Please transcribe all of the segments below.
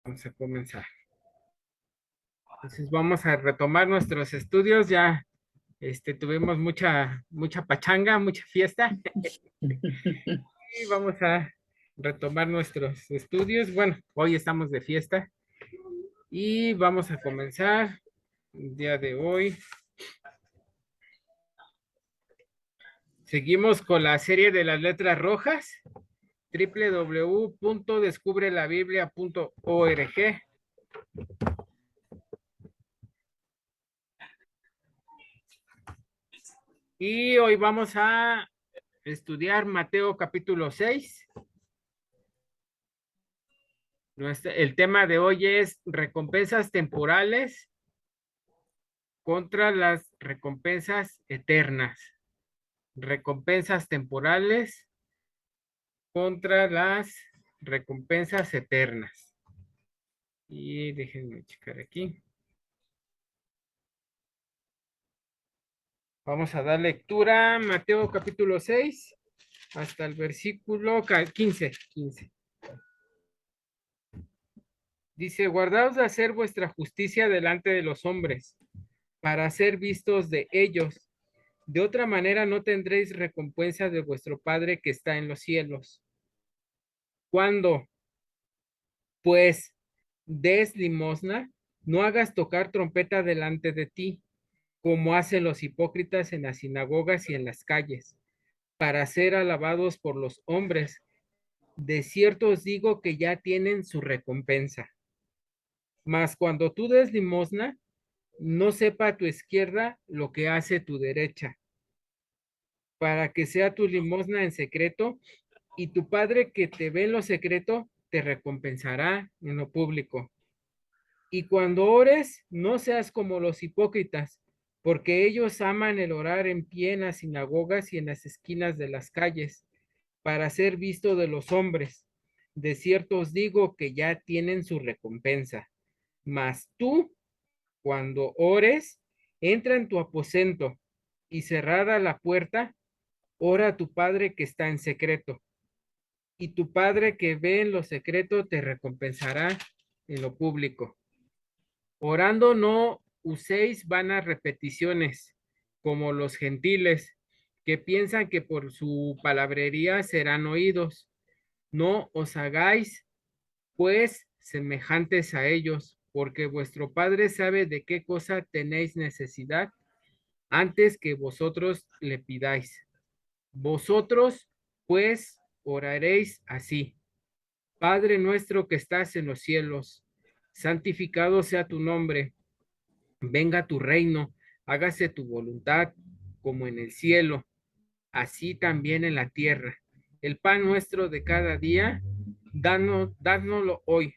Vamos a comenzar. Entonces vamos a retomar nuestros estudios. Ya tuvimos mucha pachanga, mucha fiesta y vamos a retomar nuestros estudios. Bueno, hoy estamos de fiesta y vamos a comenzar el día de hoy. Seguimos con la serie de las letras rojas, www.descubrelabiblia.org. Y hoy vamos a estudiar Mateo capítulo 6. El tema de hoy es recompensas temporales contra las recompensas eternas. Recompensas temporales contra las recompensas eternas. Y déjenme checar aquí. Vamos a dar lectura a Mateo capítulo 6 hasta el versículo 15. Dice, guardaos de hacer vuestra justicia delante de los hombres, para ser vistos de ellos. De otra manera no tendréis recompensa de vuestro Padre que está en los cielos. Cuando, pues, des limosna, no hagas tocar trompeta delante de ti, como hacen los hipócritas en las sinagogas y en las calles, para ser alabados por los hombres. De cierto os digo que ya tienen su recompensa. Mas cuando tú des limosna, no sepa tu izquierda lo que hace tu derecha, para que sea tu limosna en secreto, y tu Padre que te ve en lo secreto te recompensará en lo público. Y cuando ores, no seas como los hipócritas, porque ellos aman el orar en pie en las sinagogas y en las esquinas de las calles, para ser visto de los hombres. De cierto os digo que ya tienen su recompensa. Mas tú, cuando ores, entra en tu aposento y cerrada la puerta, ora a tu Padre que está en secreto, y tu Padre que ve en lo secreto te recompensará en lo público. Orando no uséis vanas repeticiones como los gentiles, que piensan que por su palabrería serán oídos. No os hagáis, pues, semejantes a ellos, porque vuestro Padre sabe de qué cosa tenéis necesidad antes que vosotros le pidáis. Vosotros, pues, oraréis así. Padre nuestro que estás en los cielos, santificado sea tu nombre, venga tu reino, hágase tu voluntad como en el cielo, así también en la tierra. El pan nuestro de cada día, dánoslo hoy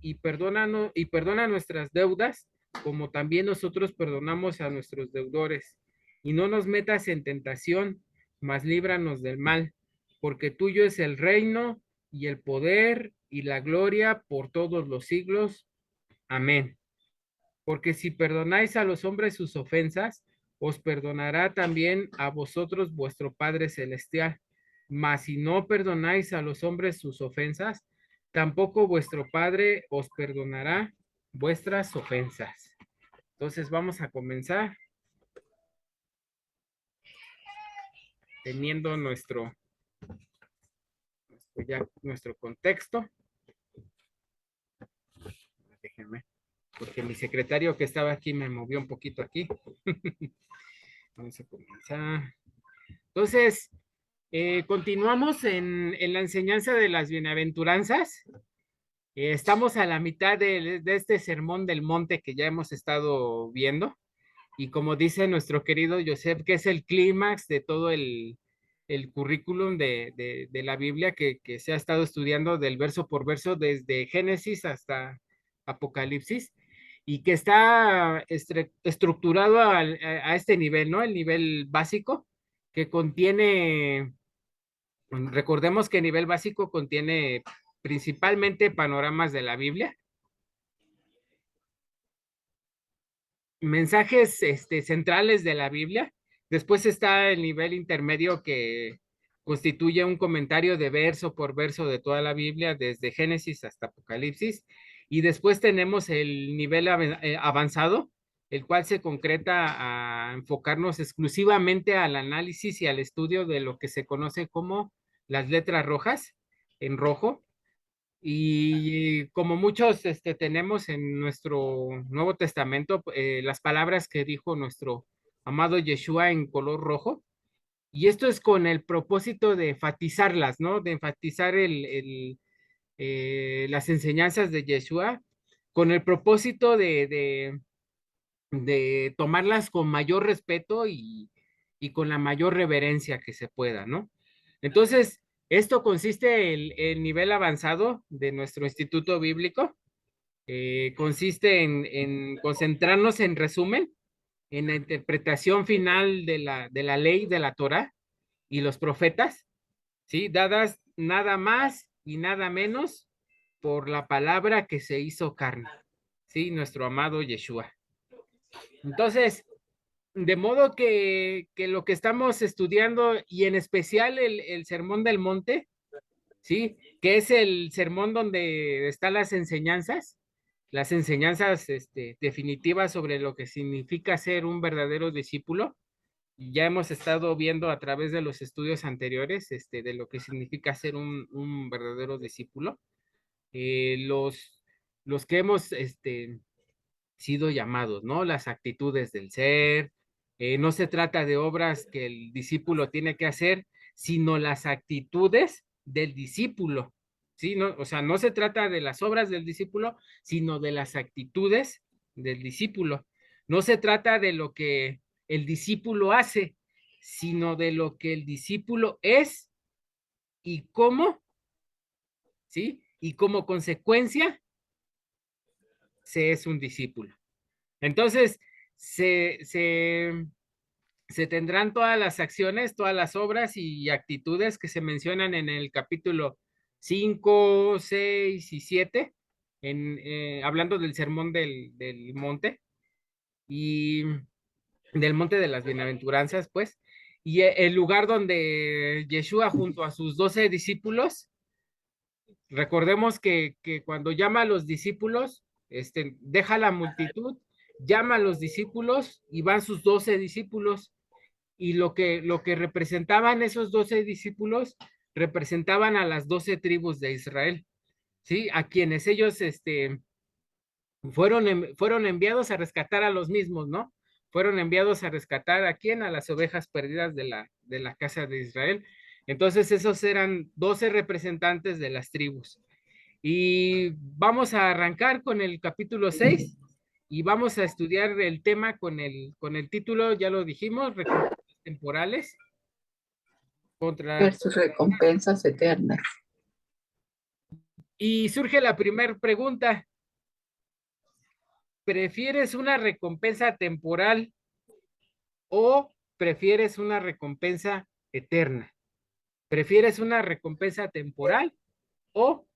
y perdona nuestras deudas, como también nosotros perdonamos a nuestros deudores. Y no nos metas en tentación, mas líbranos del mal, porque tuyo es el reino y el poder y la gloria por todos los siglos. Amén. Porque si perdonáis a los hombres sus ofensas, os perdonará también a vosotros vuestro Padre Celestial. Mas si no perdonáis a los hombres sus ofensas, tampoco vuestro Padre os perdonará vuestras ofensas. Entonces vamos a comenzar teniendo nuestro contexto. Déjenme, porque mi secretario que estaba aquí me movió un poquito aquí. Vamos a comenzar. Entonces, continuamos en la enseñanza de las bienaventuranzas. Estamos a la mitad de este sermón del monte que ya hemos estado viendo. Y como dice nuestro querido Joseph, que es el clímax de todo el currículum de la Biblia que se ha estado estudiando del verso por verso desde Génesis hasta Apocalipsis y que está estructurado a este nivel, ¿no? El nivel básico que contiene, recordemos que el nivel básico contiene principalmente panoramas de la Biblia, mensajes centrales de la Biblia. Después está el nivel intermedio que constituye un comentario de verso por verso de toda la Biblia, desde Génesis hasta Apocalipsis. Y después tenemos el nivel avanzado, el cual se concreta a enfocarnos exclusivamente al análisis y al estudio de lo que se conoce como las letras rojas, en rojo. Y como muchos tenemos en nuestro Nuevo Testamento, las palabras que dijo nuestro amado Yeshua en color rojo, y esto es con el propósito de enfatizarlas, ¿no? De enfatizar las enseñanzas de Yeshua, con el propósito de tomarlas con mayor respeto y con la mayor reverencia que se pueda, ¿no? Entonces, esto consiste en el nivel avanzado de nuestro instituto bíblico, consiste en concentrarnos en resumen, en la interpretación final de la ley de la Torah y los profetas, ¿sí? Dadas nada más y nada menos por la palabra que se hizo carne, ¿sí? Nuestro amado Yeshua. Entonces, de modo que lo que estamos estudiando, y en especial el Sermón del Monte, ¿sí? Que es el sermón donde están las enseñanzas definitivas sobre lo que significa ser un verdadero discípulo. Ya hemos estado viendo a través de los estudios anteriores, de lo que significa ser un verdadero discípulo. Los que hemos, sido llamados, ¿no? Las actitudes del ser. No se trata de obras que el discípulo tiene que hacer, sino las actitudes del discípulo, ¿sí? No, o sea, no se trata de las obras del discípulo, sino de las actitudes del discípulo. No se trata de lo que el discípulo hace, sino de lo que el discípulo es y cómo, ¿sí? Y como consecuencia se es un discípulo. Entonces, se, se, se tendrán todas las acciones, todas las obras y actitudes que se mencionan en el capítulo 5, 6 y 7, hablando del sermón del monte y del monte de las bienaventuranzas, pues, y el lugar donde Yeshua junto a sus 12 discípulos, recordemos que cuando llama a los discípulos, deja la multitud, llama a los discípulos y van sus 12 discípulos, y lo que representaban esos 12 discípulos, representaban a las 12 tribus de Israel, ¿sí? A quienes ellos fueron enviados a rescatar a los mismos, ¿no? Fueron enviados a rescatar a quién, a las ovejas perdidas de la casa de Israel. Entonces esos eran 12 representantes de las tribus. Y vamos a arrancar con el capítulo 6 y vamos a estudiar el tema con el título, ya lo dijimos, recompensas temporales contra... Versus recompensas eternas. Y surge la primera pregunta: ¿prefieres una recompensa temporal o prefieres una recompensa eterna? ¿Prefieres una recompensa temporal o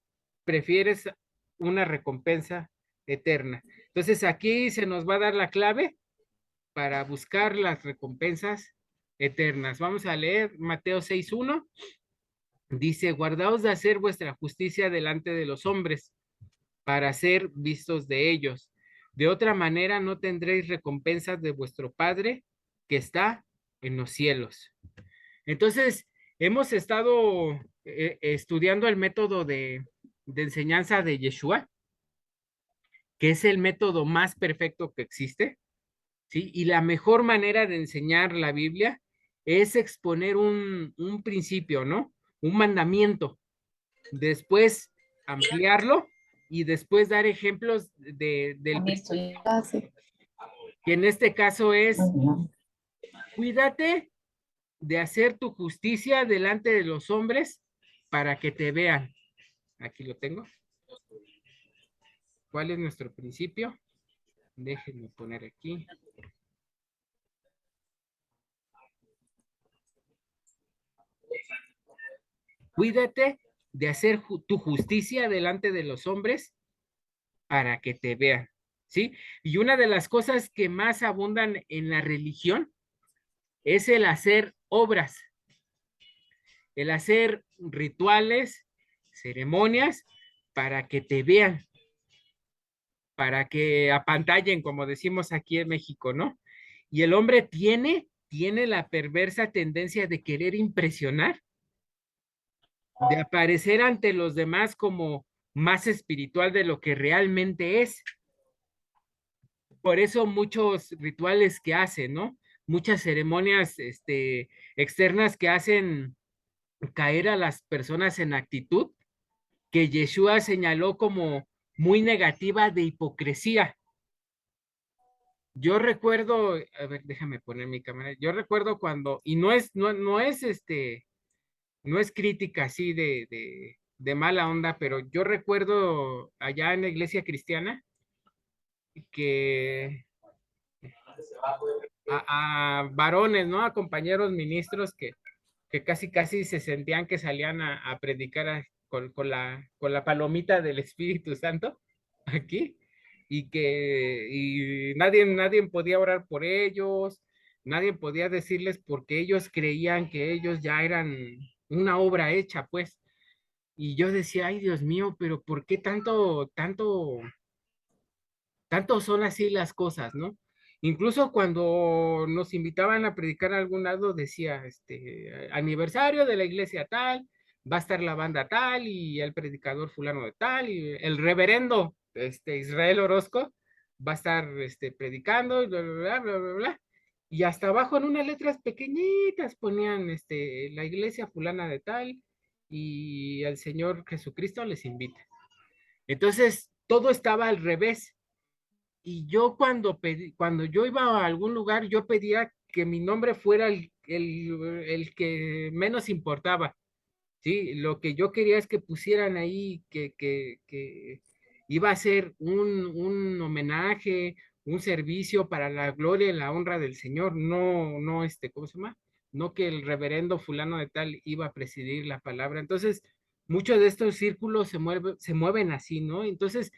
prefieres una recompensa eterna? Entonces aquí se nos va a dar la clave para buscar las recompensas eternas. Vamos a leer Mateo 6:1. Dice: guardaos de hacer vuestra justicia delante de los hombres, para ser vistos de ellos. De otra manera no tendréis recompensas de vuestro Padre que está en los cielos. Entonces, hemos estado estudiando el método de enseñanza de Yeshua, que es el método más perfecto que existe, ¿sí? Y la mejor manera de enseñar la Biblia es exponer un principio, ¿no? Un mandamiento, después ampliarlo y después dar ejemplos del que en este caso es: cuídate de hacer tu justicia delante de los hombres para que te vean. Aquí lo tengo. ¿Cuál es nuestro principio? Déjenme poner aquí. Cuídate de hacer tu justicia delante de los hombres para que te vean, ¿sí? Y una de las cosas que más abundan en la religión es el hacer obras, el hacer rituales, ceremonias para que te vean, para que apantallen, como decimos aquí en México, ¿no? Y el hombre tiene la perversa tendencia de querer impresionar, de aparecer ante los demás como más espiritual de lo que realmente es. Por eso muchos rituales que hacen, ¿no? Muchas ceremonias externas que hacen caer a las personas en actitud que Yeshua señaló como muy negativa de hipocresía. Yo recuerdo, a ver, déjame poner mi cámara. Yo recuerdo cuando, y no es crítica así de mala onda, pero yo recuerdo allá en la iglesia cristiana que a varones, ¿no? A compañeros ministros que casi casi se sentían que salían a predicar con la palomita del Espíritu Santo aquí y nadie podía orar por ellos, nadie podía decirles porque ellos creían que ellos ya eran una obra hecha, pues. Y yo decía, ay Dios mío, pero ¿por qué tanto son así las cosas, ¿no? Incluso cuando nos invitaban a predicar a algún lado, decía, aniversario de la iglesia tal, va a estar la banda tal y el predicador fulano de tal y el reverendo, Israel Orozco, va a estar, predicando y bla, bla, bla, bla, bla, bla. Y hasta abajo en unas letras pequeñitas ponían, la iglesia fulana de tal y el Señor Jesucristo les invita. Entonces, todo estaba al revés. Y yo cuando yo iba a algún lugar, yo pedía que mi nombre fuera el que menos importaba, ¿sí? Lo que yo quería es que pusieran ahí que iba a ser un homenaje, un servicio para la gloria y la honra del Señor, no, ¿cómo se llama? No que el reverendo fulano de tal iba a presidir la palabra. Entonces, muchos de estos círculos se mueven así, ¿no? Entonces,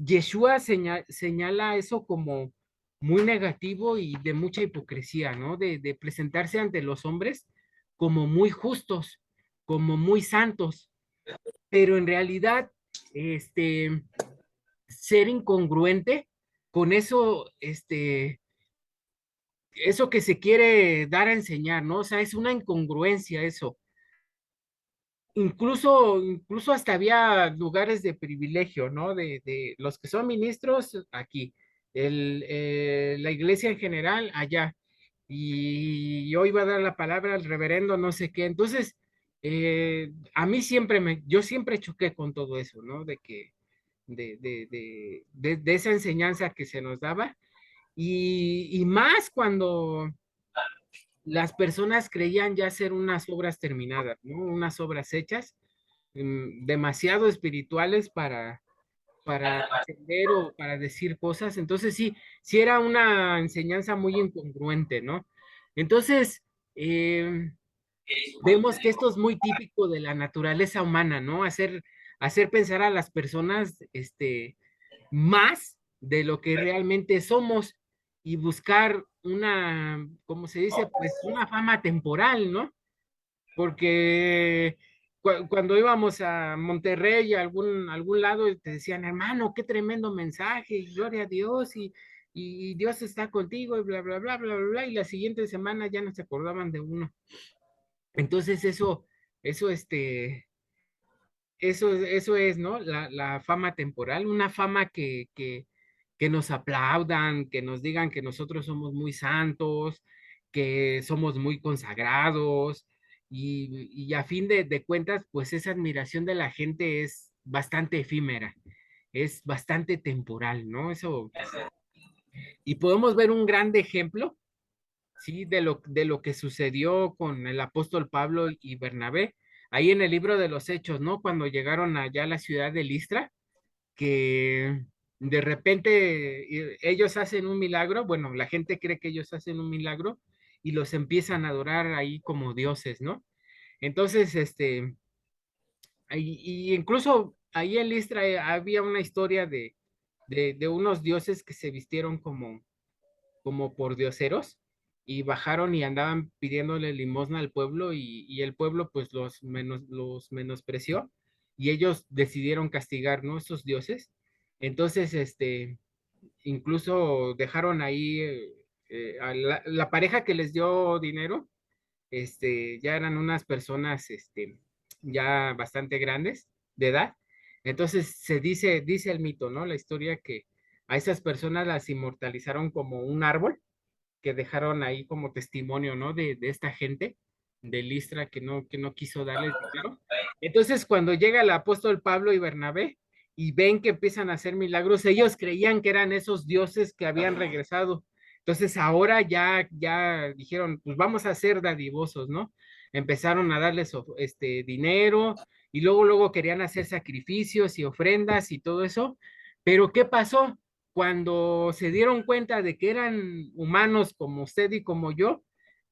Yeshua señala eso como muy negativo y de mucha hipocresía, ¿no? De presentarse ante los hombres como muy justos, como muy santos, pero en realidad, ser incongruente con eso, eso que se quiere dar a enseñar, ¿no? O sea, es una incongruencia eso. Incluso hasta había lugares de privilegio, ¿no? De los que son ministros aquí, la iglesia en general allá, y yo iba a dar la palabra al reverendo no sé qué. Entonces, a mí yo siempre choqué con todo eso, ¿no? De esa enseñanza que se nos daba, y más cuando las personas creían ya ser unas obras terminadas, ¿no? Unas obras hechas, demasiado espirituales para entender o para decir cosas. Entonces sí era una enseñanza muy incongruente, ¿no? Entonces, eh, vemos que esto es muy típico de la naturaleza humana, ¿no? Hacer pensar a las personas, más de lo que realmente somos y buscar ¿cómo se dice? Pues una fama temporal, ¿no? Porque cuando íbamos a Monterrey, a algún lado, te decían, hermano, qué tremendo mensaje, y gloria a Dios, y Dios está contigo, y bla, bla, bla, bla, bla, bla, y la siguiente semana ya no se acordaban de uno. Entonces eso, eso es, ¿no? La fama temporal, una fama que nos aplaudan, que nos digan que nosotros somos muy santos, que somos muy consagrados, y a fin de cuentas, pues esa admiración de la gente es bastante efímera, es bastante temporal, ¿no? Eso, y podemos ver un gran ejemplo, ¿sí? De lo que sucedió con el apóstol Pablo y Bernabé, ahí en el libro de los Hechos, ¿no? Cuando llegaron allá a la ciudad de Listra, que de repente ellos hacen un milagro, bueno, la gente cree que ellos hacen un milagro y los empiezan a adorar ahí como dioses, ¿no? Entonces, y incluso ahí en Listra había una historia de unos dioses que se vistieron como por dioseros y bajaron y andaban pidiéndole limosna al pueblo y el pueblo pues los menospreció y ellos decidieron castigar, ¿no? Esos dioses. Entonces, incluso dejaron ahí a la pareja que les dio dinero, ya eran unas personas, ya bastante grandes de edad. Entonces dice el mito, ¿no? La historia que a esas personas las inmortalizaron como un árbol que dejaron ahí como testimonio, ¿no? De esta gente de Listra que no quiso darles dinero. Entonces, cuando llega el apóstol Pablo y Bernabé y ven que empiezan a hacer milagros, ellos creían que eran esos dioses que habían regresado. Entonces, ahora ya dijeron, pues vamos a ser dadivosos, ¿no? Empezaron a darles dinero y luego querían hacer sacrificios y ofrendas y todo eso. Pero ¿qué pasó? Cuando se dieron cuenta de que eran humanos como usted y como yo,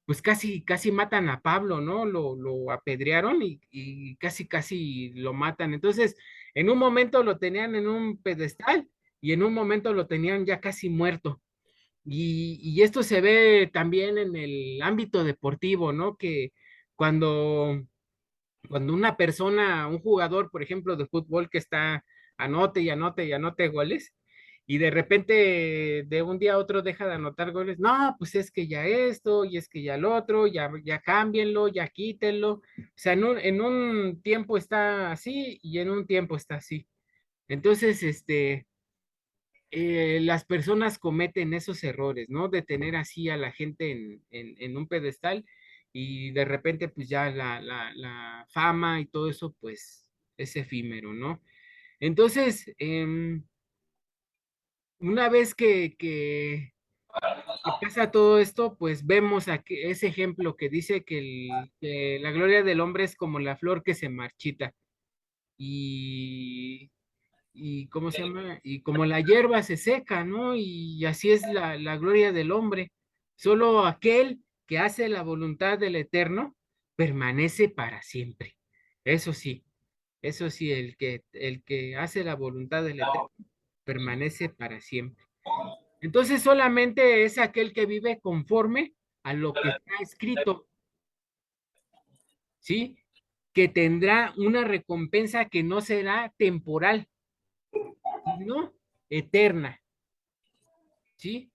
pues casi matan a Pablo, ¿no? Lo apedrearon y casi lo matan. Entonces, en un momento lo tenían en un pedestal y en un momento lo tenían ya casi muerto. Y esto se ve también en el ámbito deportivo, ¿no? Que cuando, cuando una persona, un jugador, por ejemplo, de fútbol que está anote y anote y anote goles, y de repente de un día a otro deja de anotar goles, no, pues es que ya esto, y es que ya lo otro, ya cámbienlo, ya quítenlo. O sea, en un tiempo está así y en un tiempo está así. Entonces, las personas cometen esos errores, ¿no? De tener así a la gente en un pedestal y de repente pues ya la fama y todo eso pues es efímero, ¿no? Entonces, una vez que pasa todo esto, pues vemos aquí ese ejemplo que dice que la gloria del hombre es como la flor que se marchita y ¿cómo se llama? Y como la hierba se seca, ¿no? Y así es la gloria del hombre. Solo aquel que hace la voluntad del Eterno permanece para siempre. Eso sí, el que hace la voluntad del Eterno permanece para siempre. Entonces solamente es aquel que vive conforme a lo que está escrito, ¿sí? Que tendrá una recompensa que no será temporal, sino eterna. ¿Sí?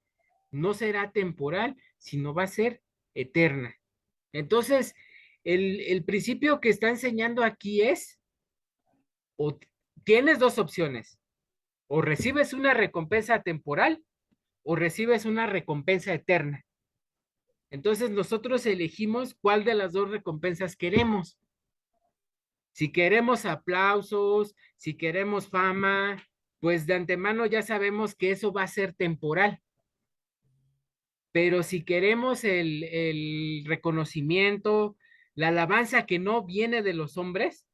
No será temporal, sino va a ser eterna. Entonces, el principio que está enseñando aquí es, o tienes dos opciones, o recibes una recompensa temporal o recibes una recompensa eterna. Entonces, nosotros elegimos cuál de las dos recompensas queremos. Si queremos aplausos, si queremos fama, pues de antemano ya sabemos que eso va a ser temporal. Pero si queremos el reconocimiento, la alabanza que no viene de los hombres,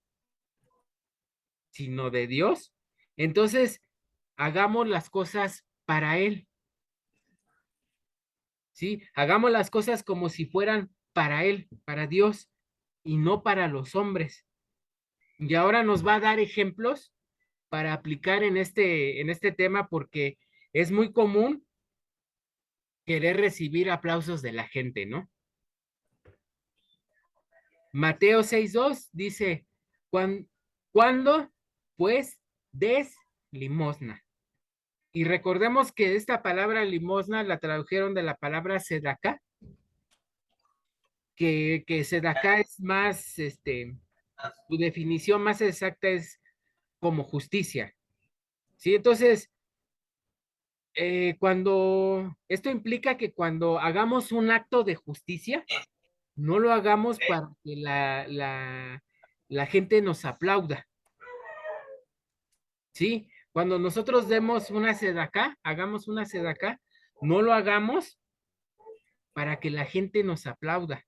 sino de Dios, entonces hagamos las cosas para Él, ¿sí? Hagamos las cosas como si fueran para Él, para Dios, y no para los hombres. Y ahora nos va a dar ejemplos para aplicar en este tema porque es muy común querer recibir aplausos de la gente, ¿no? Mateo 6:2 dice, ¿cuándo pues des limosna? Y recordemos que esta palabra limosna la tradujeron de la palabra sedacá, que sedacá es más, su definición más exacta es como justicia, ¿sí? Entonces, esto implica que cuando hagamos un acto de justicia, no lo hagamos para que la gente nos aplauda, ¿sí? Cuando nosotros demos una sedacá, hagamos una sedacá, no lo hagamos para que la gente nos aplauda.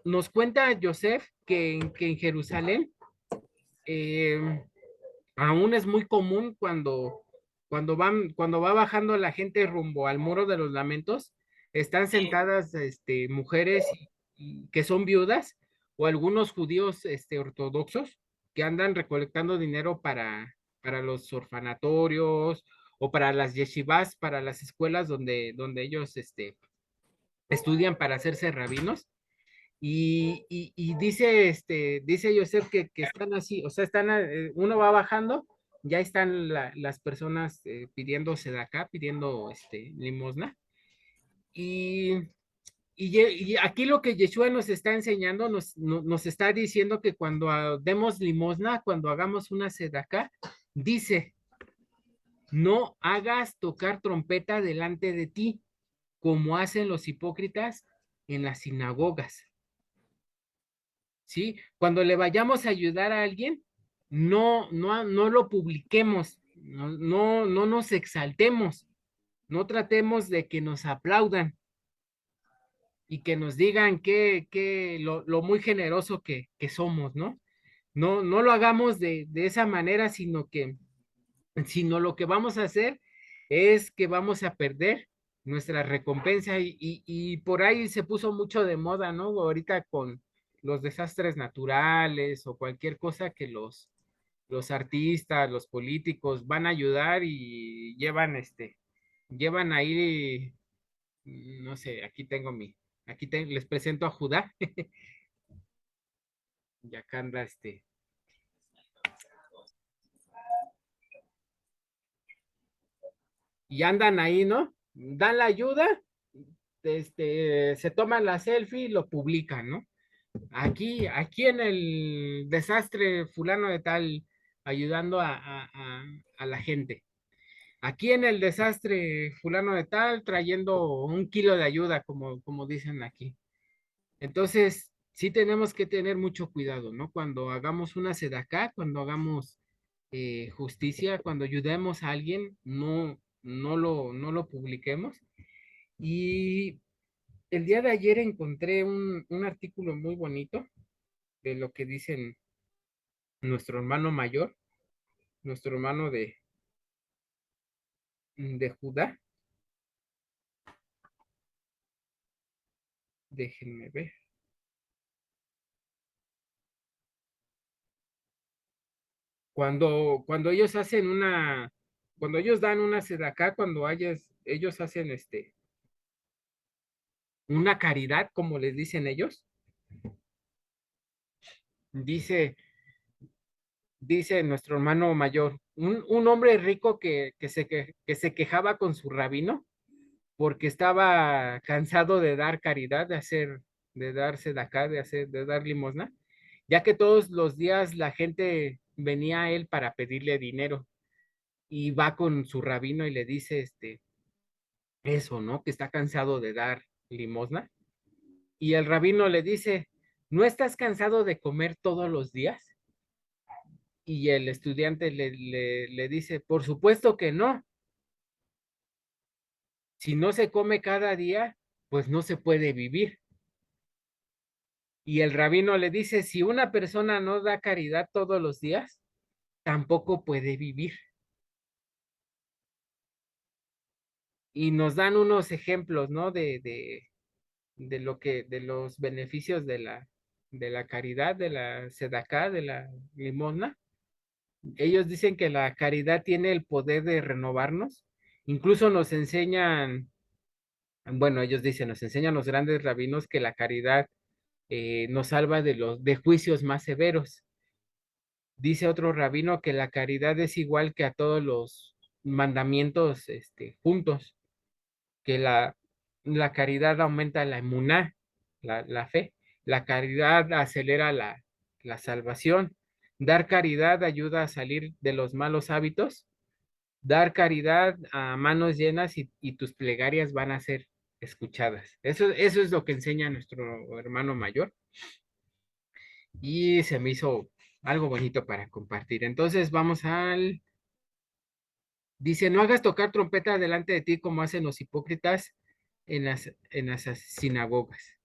Nos cuenta Joseph que en Jerusalén eh, aún es muy común cuando va bajando la gente rumbo al Muro de los Lamentos, están sentadas mujeres que son viudas o algunos judíos ortodoxos que andan recolectando dinero para los orfanatorios o para las yeshivas, para las escuelas donde ellos estudian para hacerse rabinos. Y dice Joseph que están así, o sea, uno va bajando ya están las personas pidiendo sedacá, pidiendo limosna. Y, y aquí lo que Yeshua nos está enseñando, nos está diciendo que cuando demos limosna, cuando hagamos una sedacá, dice, no hagas tocar trompeta delante de ti, como hacen los hipócritas en las sinagogas. ¿Sí? Cuando le vayamos a ayudar a alguien, no lo publiquemos, no nos exaltemos, no tratemos de que nos aplaudan y que nos digan que lo muy generoso que somos, ¿no? No lo hagamos de esa manera, sino lo que vamos a hacer es que vamos a perder nuestra recompensa y por ahí se puso mucho de moda, ¿no? Ahorita con los desastres naturales o cualquier cosa que los artistas, los políticos van a ayudar y llevan ahí, no sé, les presento a Judá, y acá anda y andan ahí, ¿no? Dan la ayuda, se toman la selfie y lo publican, ¿no? Aquí en el desastre fulano de tal, ayudando a la gente. Aquí en el desastre fulano de tal, trayendo 1 kilo de ayuda, como dicen aquí. Entonces, sí tenemos que tener mucho cuidado, ¿no? Cuando hagamos una sedacá, cuando hagamos justicia, cuando ayudemos a alguien, no lo publiquemos. Y el día de ayer encontré un artículo muy bonito de lo que dicen nuestro hermano mayor, nuestro hermano de Judá. Déjenme ver. Cuando ellos hacen cuando ellos dan una sedacá, cuando ellos hacen una caridad, como les dicen ellos, dice, dice nuestro hermano mayor, un hombre rico que se quejaba con su rabino porque estaba cansado de dar caridad, de dar sedacá, de dar limosna, ya que todos los días la gente venía a él para pedirle dinero y va con su rabino y le dice eso, ¿no? Que está cansado de dar limosna. Y el rabino le dice, ¿no estás cansado de comer todos los días? Y el estudiante le dice, por supuesto que no. Si no se come cada día, pues no se puede vivir. Y el rabino le dice, si una persona no da caridad todos los días, tampoco puede vivir. Y nos dan unos ejemplos, ¿no? De los beneficios de la caridad, de la sedacá, de la limosna. Ellos dicen que la caridad tiene el poder de renovarnos. Incluso nos enseñan, bueno, ellos dicen, nos enseñan los grandes rabinos que la caridad nos salva de juicios más severos. Dice otro rabino que la caridad es igual que a todos los mandamientos juntos, que la caridad aumenta la emuná, la fe, la caridad acelera la salvación, dar caridad ayuda a salir de los malos hábitos, dar caridad a manos llenas y tus plegarias van a ser escuchadas. Eso es lo que enseña nuestro hermano mayor y se me hizo algo bonito para compartir. Entonces dice, no hagas tocar trompeta delante de ti como hacen los hipócritas en las sinagogas.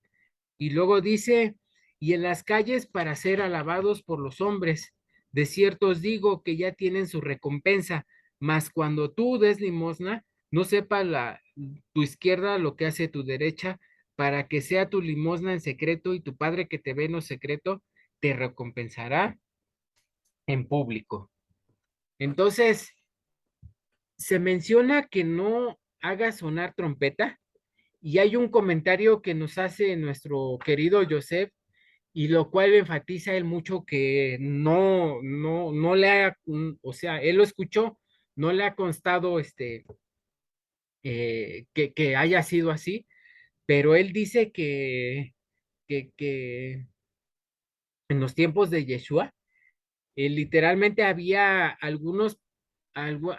Y luego dice, y en las calles para ser alabados por los hombres. De cierto os digo que ya tienen su recompensa, mas cuando tú des limosna, no sepa tu izquierda lo que hace tu derecha, para que sea tu limosna en secreto y tu Padre que te ve en lo secreto te recompensará en público. Entonces, se menciona que no haga sonar trompeta y hay un comentario que nos hace nuestro querido Joseph y lo cual enfatiza él mucho que no le ha, o sea, él lo escuchó, no le ha constado que haya sido así, pero él dice que en los tiempos de Yeshua, literalmente había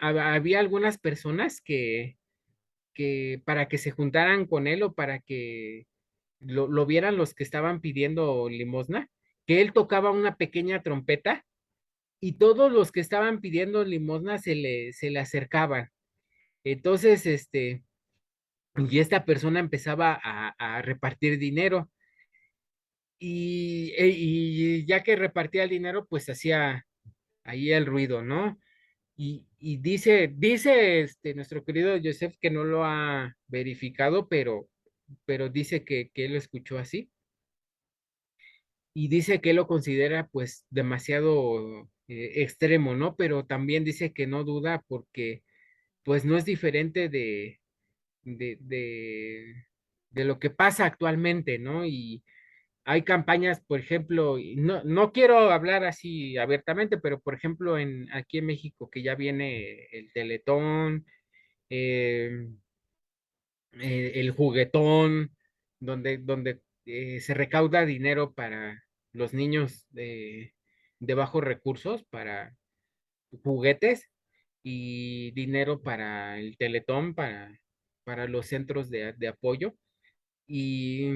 había algunas personas que para que se juntaran con él o para que lo vieran los que estaban pidiendo limosna, que él tocaba una pequeña trompeta y todos los que estaban pidiendo limosna se le acercaban. Entonces, y esta persona empezaba a repartir dinero y ya que repartía el dinero, pues hacía ahí el ruido, ¿no? Y dice nuestro querido Joseph que no lo ha verificado, pero dice que él lo escuchó así y dice que él lo considera pues demasiado extremo, ¿no? Pero también dice que no duda porque pues no es diferente de, de, de lo que pasa actualmente, ¿no? Y hay campañas, por ejemplo, y no quiero hablar así abiertamente, pero por ejemplo aquí en México que ya viene el Teletón, eh, el juguetón, donde se recauda dinero para los niños de bajos recursos, para juguetes y dinero para el Teletón, para los centros de apoyo y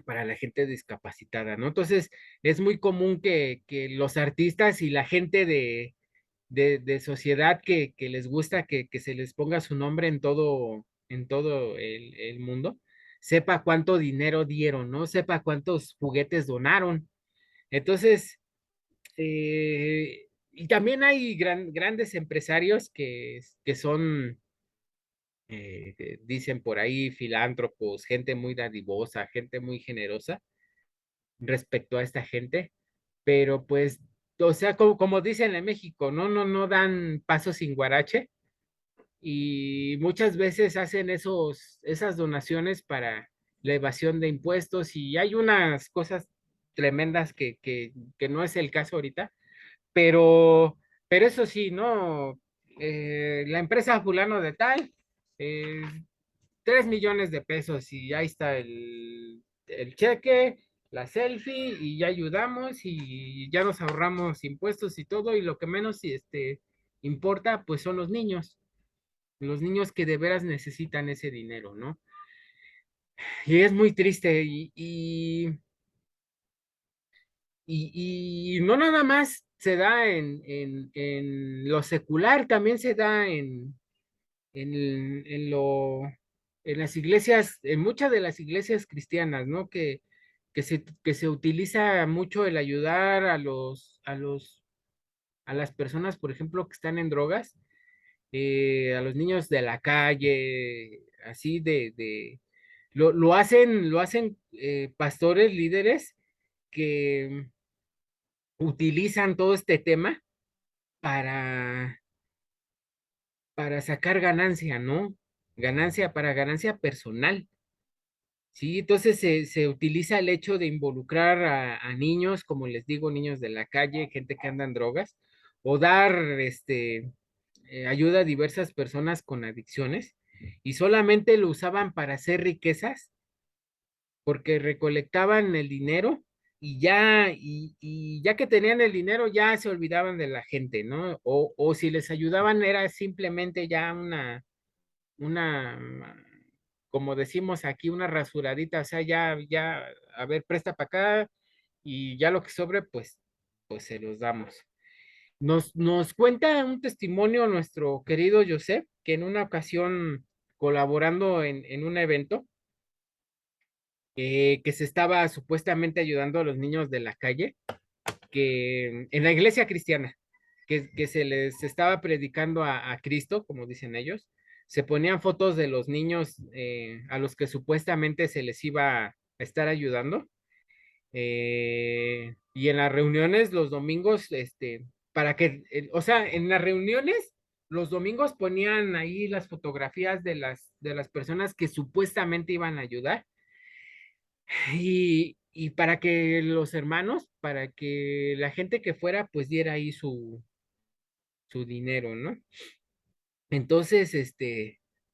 para la gente discapacitada, ¿no? Entonces, es muy común que los artistas y la gente de sociedad que les gusta que se les ponga su nombre en todo el mundo, sepa cuánto dinero dieron, ¿no? Sepa cuántos juguetes donaron. Entonces, y también hay grandes empresarios que son, que dicen por ahí, filántropos, gente muy dadivosa, gente muy generosa respecto a esta gente, pero pues, o sea, como dicen en México, no dan paso sin guarache y muchas veces hacen esas donaciones para la evasión de impuestos y hay unas cosas tremendas que no es el caso ahorita, pero, pero eso sí, ¿no? La empresa fulano de tal, eh, 3 millones de pesos y ahí está el cheque, la selfie y ya ayudamos y ya nos ahorramos impuestos y todo y lo que menos importa pues son los niños que de veras necesitan ese dinero, ¿no? Y es muy triste y no nada más se da en lo secular, también se da en en las iglesias, en muchas de las iglesias cristianas, ¿no? Que se utiliza mucho el ayudar a las personas, por ejemplo, que están en drogas, a los niños de la calle, así lo hacen pastores, líderes que utilizan todo este tema para, para sacar ganancia, ¿no? Ganancia personal. Sí, entonces se utiliza el hecho de involucrar a niños, como les digo, niños de la calle, gente que anda en drogas, o dar ayuda a diversas personas con adicciones, y solamente lo usaban para hacer riquezas, porque recolectaban el dinero y ya que tenían el dinero, ya se olvidaban de la gente, ¿no? O si les ayudaban, era simplemente ya una, como decimos aquí, una rasuradita, o sea, ya, a ver, presta para acá y ya lo que sobre, pues se los damos. Nos cuenta un testimonio nuestro querido Joseph, que en una ocasión colaborando en un evento, que se estaba supuestamente ayudando a los niños de la calle, que en la iglesia cristiana, que se les estaba predicando a Cristo, como dicen ellos, se ponían fotos de los niños a los que supuestamente se les iba a estar ayudando. Y en las reuniones los domingos, o sea, en las reuniones los domingos ponían ahí las fotografías de las personas que supuestamente iban a ayudar y para que los hermanos, para que la gente que fuera, pues diera ahí su dinero, ¿no? Entonces,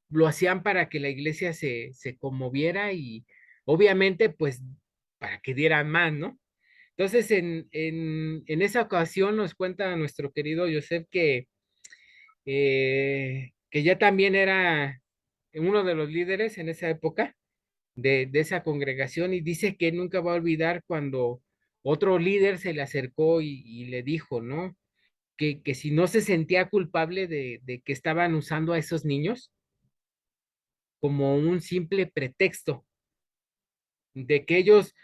lo hacían para que la iglesia se conmoviera y obviamente, pues, para que dieran más, ¿no? Entonces, en esa ocasión nos cuenta nuestro querido Joseph que ya también era uno de los líderes en esa época de esa congregación y dice que nunca va a olvidar cuando otro líder se le acercó y le dijo, ¿no? Que si no se sentía culpable de que estaban usando a esos niños como un simple pretexto, de que ellos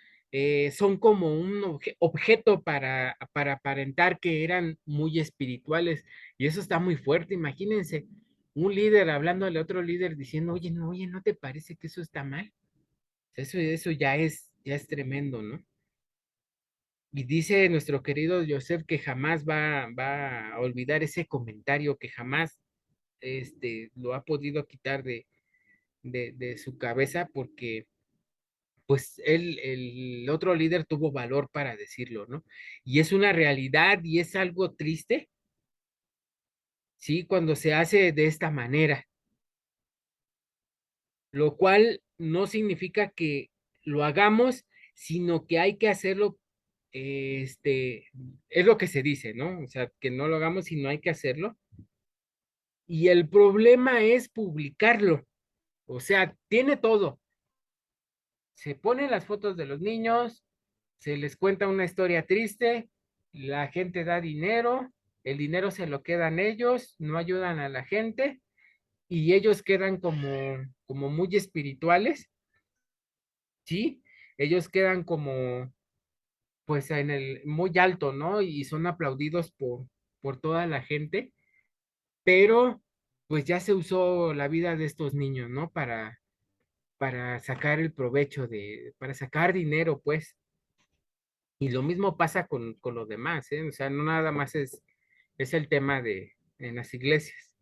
son como un objeto para aparentar que eran muy espirituales. Y eso está muy fuerte, imagínense, un líder hablándole a otro líder diciendo, oye, no, oye, ¿no te parece que eso está mal? Eso ya es tremendo, ¿no? Y dice nuestro querido Joseph que jamás va a olvidar ese comentario, que jamás lo ha podido quitar de su cabeza porque pues el otro líder tuvo valor para decirlo, ¿no? Y es una realidad y es algo triste, ¿sí? Cuando se hace de esta manera, lo cual no significa que lo hagamos, sino que hay que hacerlo, es lo que se dice, ¿no? O sea, que no lo hagamos, sino hay que hacerlo. Y el problema es publicarlo, o sea, tiene todo. Se ponen las fotos de los niños, se les cuenta una historia triste, la gente da dinero, el dinero se lo quedan ellos, no ayudan a la gente y ellos quedan como muy espirituales, ¿sí? Ellos quedan como pues en el muy alto, ¿no? Y son aplaudidos por toda la gente, pero pues ya se usó la vida de estos niños, ¿no? Para sacar el provecho para sacar dinero, pues. Y lo mismo pasa con los demás, ¿eh? O sea, no nada más es el tema en las iglesias.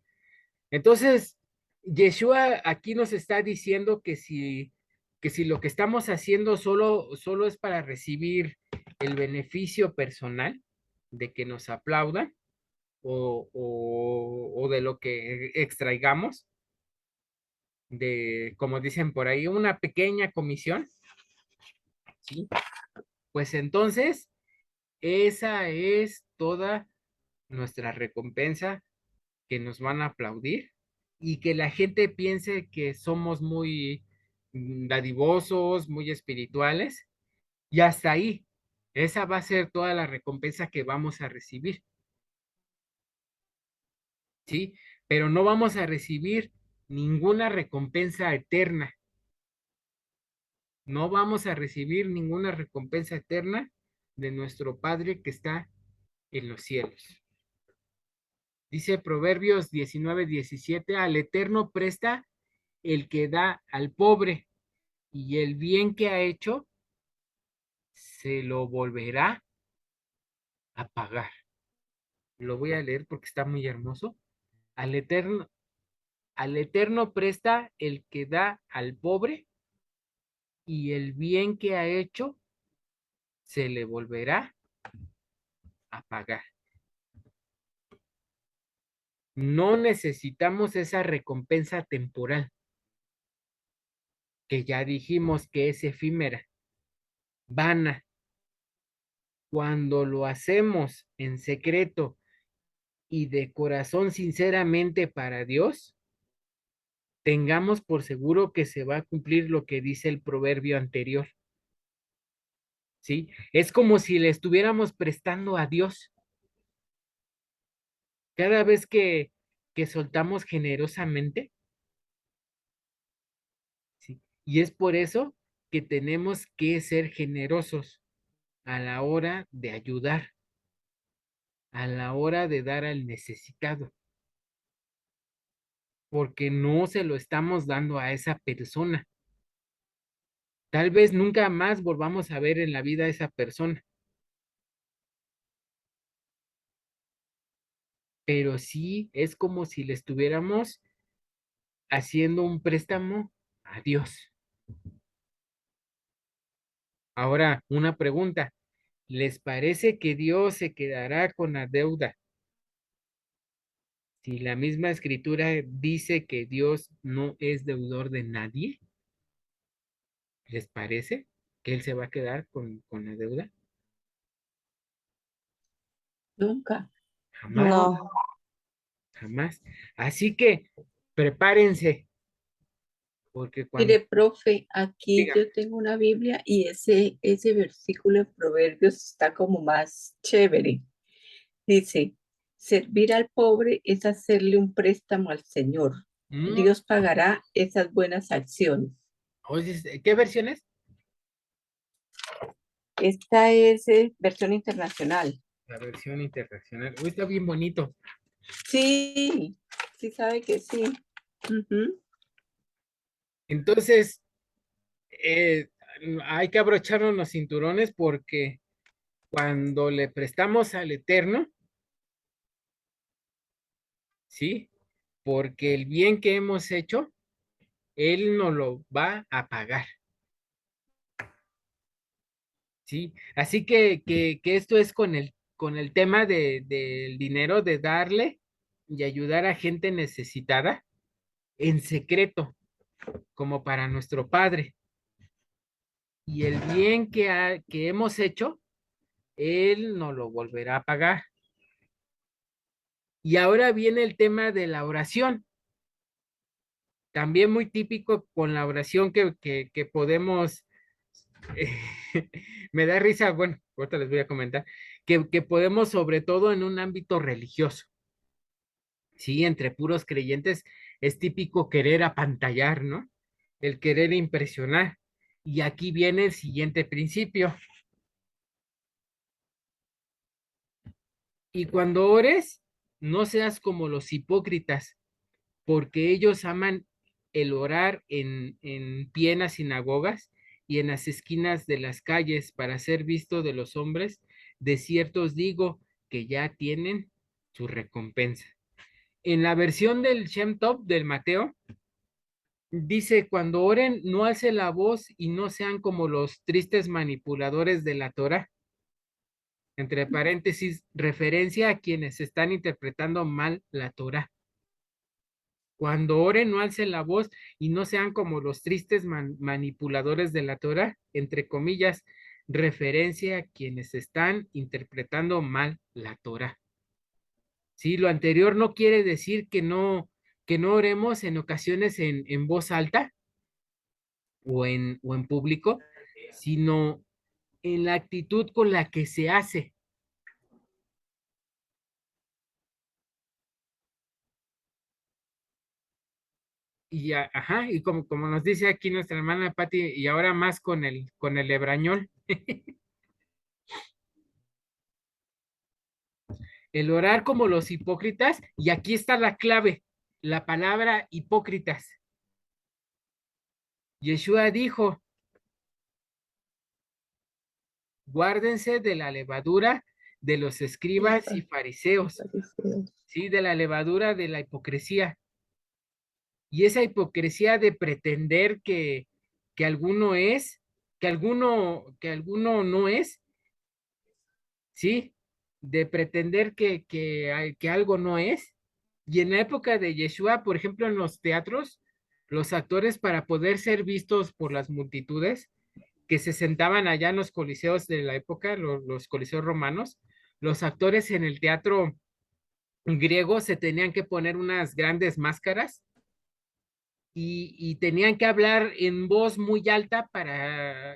Entonces, Yeshua aquí nos está diciendo que si lo que estamos haciendo solo es para recibir el beneficio personal de que nos aplaudan o de lo que extraigamos, de, como dicen por ahí, una pequeña comisión, ¿sí? Pues entonces, esa es toda nuestra recompensa, que nos van a aplaudir y que la gente piense que somos muy dadivosos, muy espirituales y hasta ahí. Esa va a ser toda la recompensa que vamos a recibir, ¿sí? Pero no vamos a recibir ninguna recompensa eterna. No vamos a recibir ninguna recompensa eterna de nuestro Padre que está en los cielos. Dice Proverbios 19:17, al Eterno presta el que da al pobre, y el bien que ha hecho se lo volverá a pagar. Lo voy a leer porque está muy hermoso. Al Eterno, al Eterno presta el que da al pobre, y el bien que ha hecho se le volverá a pagar. No necesitamos esa recompensa temporal, que ya dijimos que es efímera, vana. Cuando lo hacemos en secreto y de corazón sinceramente para Dios, tengamos por seguro que se va a cumplir lo que dice el proverbio anterior, ¿sí? Es como si le estuviéramos prestando a Dios. Cada vez que soltamos generosamente, ¿sí? Y es por eso que tenemos que ser generosos a la hora de ayudar, a la hora de dar al necesitado, porque no se lo estamos dando a esa persona. Tal vez nunca más volvamos a ver en la vida a esa persona, pero sí es como si le estuviéramos haciendo un préstamo a Dios. Ahora, una pregunta. ¿Les parece que Dios se quedará con la deuda si la misma escritura dice que Dios no es deudor de nadie? ¿Les parece que Él se va a quedar con la deuda? Nunca. Jamás, No. jamás. Así que prepárense, porque cuando Mire, profe, aquí diga, yo tengo una Biblia y ese versículo en Proverbios está como más chévere. Dice, servir al pobre es hacerle un préstamo al Señor. mm, Dios pagará esas buenas acciones. oye, ¿qué versiones? Esta es versión internacional. La versión internacional. Uy, está bien bonito. Sí, sí sabe que sí. Ujú. Entonces, eh, hay que abrocharnos los cinturones porque cuando le prestamos al Eterno, ¿sí? Porque el bien que hemos hecho, Él nos lo va a pagar, ¿sí? Así que esto es con el tema del dinero, de darle y ayudar a gente necesitada en secreto, como para nuestro Padre. Y el bien que hemos hecho, Él nos lo volverá a pagar. Y ahora viene el tema de la oración, también muy típico con la oración que podemos, eh, me da risa, bueno, ahorita les voy a comentar, que podemos sobre todo en un ámbito religioso, sí, entre puros creyentes es típico querer apantallar, ¿no? El querer impresionar. Y aquí viene el siguiente principio. Y cuando ores, no seas como los hipócritas, porque ellos aman el orar en pie en las sinagogas y en las esquinas de las calles para ser visto de los hombres. De cierto os digo que ya tienen su recompensa. En la versión del Shem Tov del Mateo, dice, cuando oren, no alcen la voz y no sean como los tristes manipuladores de la Torah. Entre paréntesis, referencia a quienes están interpretando mal la Torah. Cuando oren, no alcen la voz y no sean como los tristes manipuladores de la Torah, entre comillas, referencia a quienes están interpretando mal la Torah. Sí, lo anterior no quiere decir que no oremos en ocasiones en voz alta o en público, sino en la actitud con la que se hace. Y, ajá, y como nos dice aquí nuestra hermana Patti, y ahora más con el hebrañol, el orar como los hipócritas, y aquí está la clave, la palabra hipócritas. Yeshua dijo, guárdense de la levadura de los escribas y fariseos, sí, de la levadura de la hipocresía. Y esa hipocresía de pretender que alguno es, que alguno no es, ¿sí? De pretender que algo no es. Y en la época de Yeshua, por ejemplo, en los teatros, los actores para poder ser vistos por las multitudes que se sentaban allá en los coliseos de la época, los coliseos romanos, los actores en el teatro griego se tenían que poner unas grandes máscaras y tenían que hablar en voz muy alta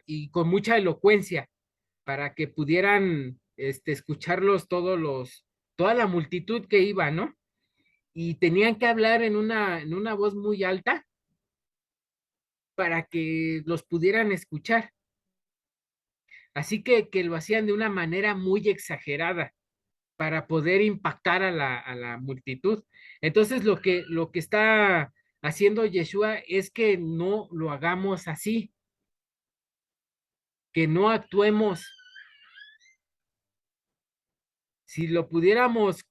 y con mucha elocuencia para que pudieran escucharlos toda la multitud que iba, ¿no? Y tenían que hablar en una voz muy alta para que los pudieran escuchar. Así que lo hacían de una manera muy exagerada para poder impactar a la multitud. Entonces lo que está haciendo Yeshua es que no lo hagamos así, que no actuemos. Si lo pudiéramos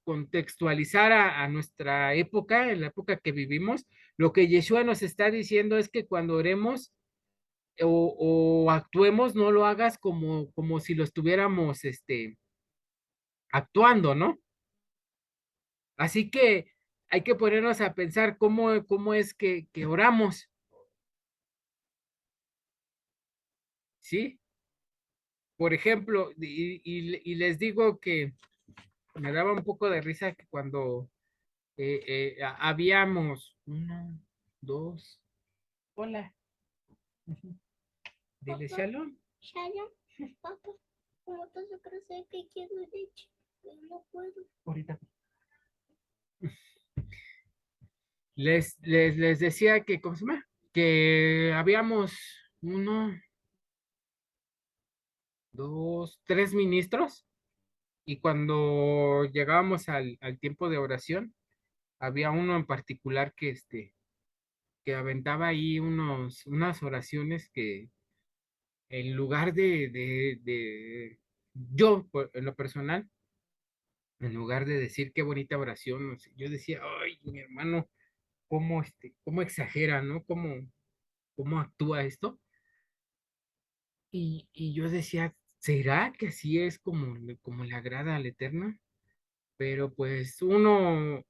contextualizar a nuestra época, en la época que vivimos, lo que Yeshua nos está diciendo es que cuando oremos, o actuemos, no lo hagas como si lo estuviéramos, actuando, ¿no? Así que hay que ponernos a pensar cómo es que oramos, ¿sí? Por ejemplo, y les digo que me daba un poco de risa que cuando habíamos uno, dos, hola, ujú, dile Papá, shalom. Shalom, papá, ¿cómo te hace crecer que quiero leche? Pero no puedo. Ahorita. Les decía que, ¿cómo se llama? Que habíamos uno, dos, tres ministros y cuando llegábamos al tiempo de oración, había uno en particular que aventaba ahí unas oraciones que en lugar yo, en lo personal, en lugar de decir qué bonita oración, o sea, yo decía, ay, mi hermano, cómo exagera, ¿no? ¿Cómo actúa esto? Y yo decía, ¿será que así es como le agrada al Eterno? Pero pues uno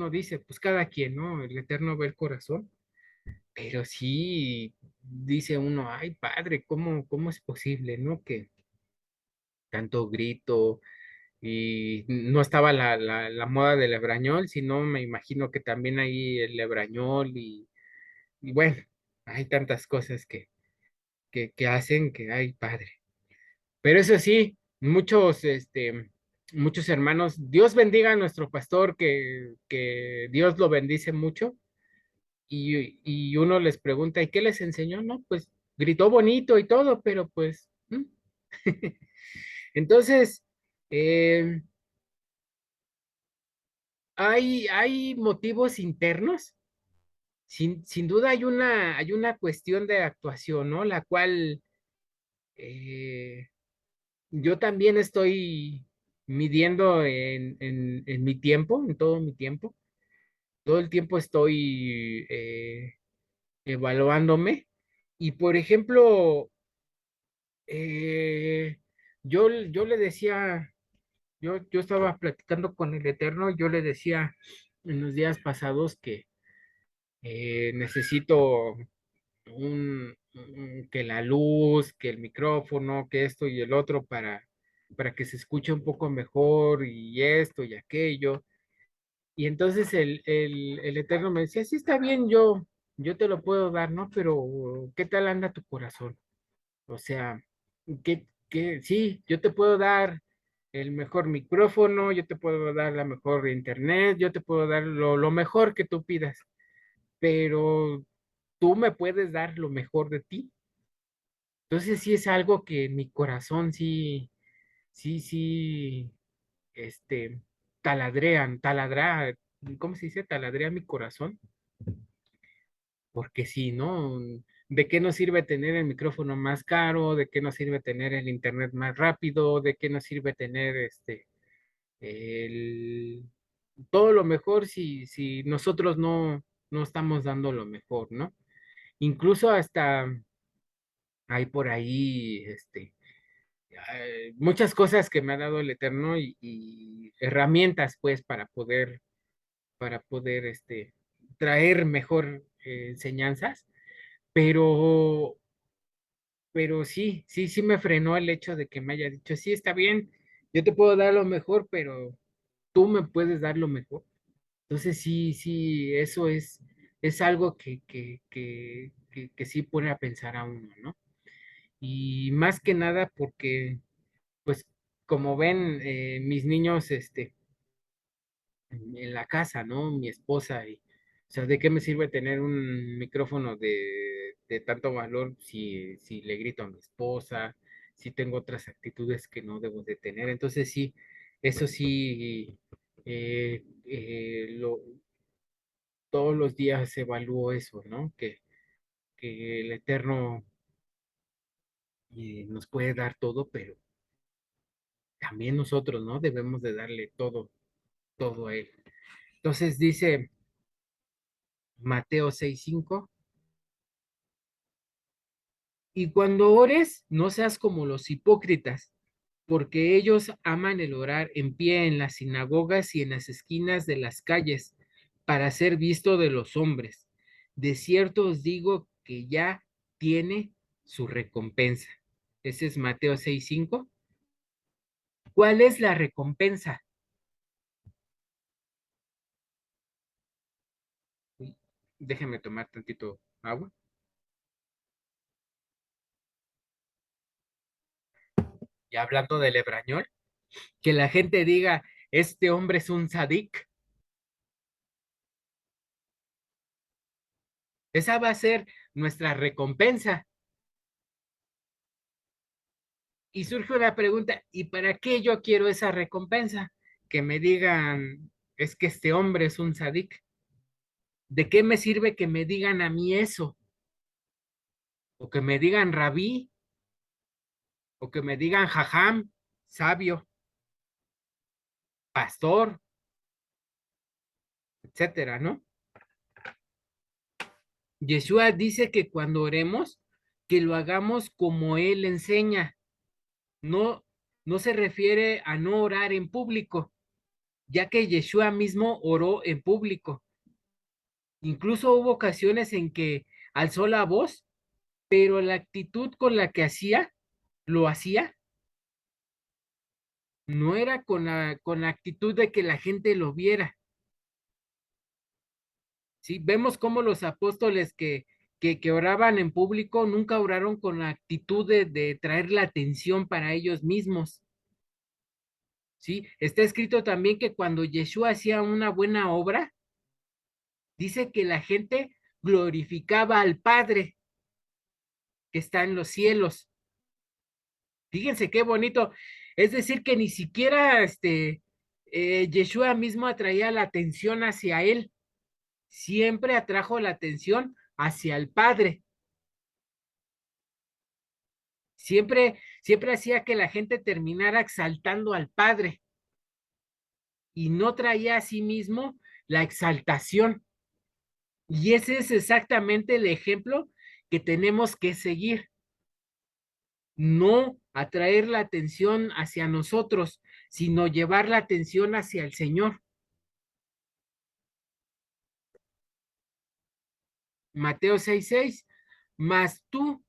dice, pues cada quien, ¿no? El Eterno ve el corazón, pero sí dice uno, ay, padre, ¿cómo es posible, ¿no? Que tanto grito y no estaba la moda del lebrañol, sino me imagino que también hay el lebrañol y bueno, hay tantas cosas que hacen que, ay, padre. Pero eso sí, muchos hermanos, Dios bendiga a nuestro pastor, que Dios lo bendice mucho, y uno les pregunta, ¿y qué les enseñó? No, pues gritó bonito y todo, pero pues, entonces, eh, hay motivos internos, sin duda hay una cuestión de actuación, ¿no? La cual eh, yo también estoy midiendo en mi tiempo, en todo mi tiempo. Todo el tiempo estoy evaluándome. Y por ejemplo, yo le decía, yo estaba platicando con el Eterno, yo le decía en los días pasados que necesito que la luz, que el micrófono, que esto y el otro para que se escuche un poco mejor y esto y aquello. Y entonces el Eterno me decía, sí está bien, yo te lo puedo dar, ¿no? Pero ¿qué tal anda tu corazón? O sea, sí, yo te puedo dar el mejor micrófono, yo te puedo dar la mejor internet, yo te puedo dar lo mejor que tú pidas, pero tú me puedes dar lo mejor de ti. Entonces sí es algo que en mi corazón sí, este, ¿cómo se dice? Taladrea mi corazón, porque si no, ¿de qué nos sirve tener el micrófono más caro? ¿De qué nos sirve tener el internet más rápido? ¿De qué nos sirve tener el, todo lo mejor si nosotros no estamos dando lo mejor, ¿no? Incluso hasta hay por ahí, muchas cosas que me ha dado el Eterno y herramientas, pues, para poder, traer mejor enseñanzas, pero, pero sí me frenó el hecho de que me haya dicho, sí, está bien, yo te puedo dar lo mejor, pero tú me puedes dar lo mejor. Entonces, sí, eso es algo que sí pone a pensar a uno, ¿no? Y más que nada porque pues como ven, mis niños, en la casa, ¿no? Mi esposa o sea, ¿de qué me sirve tener un micrófono de tanto valor si le grito a mi esposa, si tengo otras actitudes que no debo de tener? Entonces sí, eso sí, todos los días evalúo eso, ¿no? Que el Eterno nos puede dar todo, pero también nosotros, ¿no? Debemos de darle todo a Él. Entonces dice Mateo 6:5, Y cuando ores, no seas como los hipócritas, porque ellos aman el orar en pie en las sinagogas y en las esquinas de las calles, para ser visto de los hombres. De cierto os digo que ya tiene su recompensa. Ese es Mateo 6:5. ¿Cuál es la recompensa? Uy, déjeme tomar tantito agua. Y hablando del hebrañol, que la gente diga, este hombre es un sadik. Esa va a ser nuestra recompensa. Y surge la pregunta, ¿y para qué yo quiero esa recompensa? Que me digan, es que este hombre es un sadik. ¿De qué me sirve que me digan a mí eso? O que me digan rabí, o que me digan jajam, sabio, pastor, etcétera, ¿no? Yeshua dice que cuando oremos, que lo hagamos como Él enseña. No, no se refiere a no orar en público, ya que Yeshua mismo oró en público. Incluso hubo ocasiones en que alzó la voz, pero la actitud con la que lo hacía, no era con la actitud de que la gente lo viera. ¿Sí? Vemos cómo los apóstoles que oraban en público nunca oraron con la actitud de traer la atención para ellos mismos. ¿Sí? Está escrito también que cuando Yeshua hacía una buena obra, dice que la gente glorificaba al Padre que está en los cielos. Fíjense qué bonito. Es decir, que ni siquiera Yeshua mismo atraía la atención hacia él, siempre atrajo la atención hacia el Padre. Siempre hacía que la gente terminara exaltando al Padre y no traía a sí mismo la exaltación. Y ese es exactamente el ejemplo que tenemos que seguir. No atraer la atención hacia nosotros, sino llevar la atención hacia el Señor. Mateo 6:6, mas tú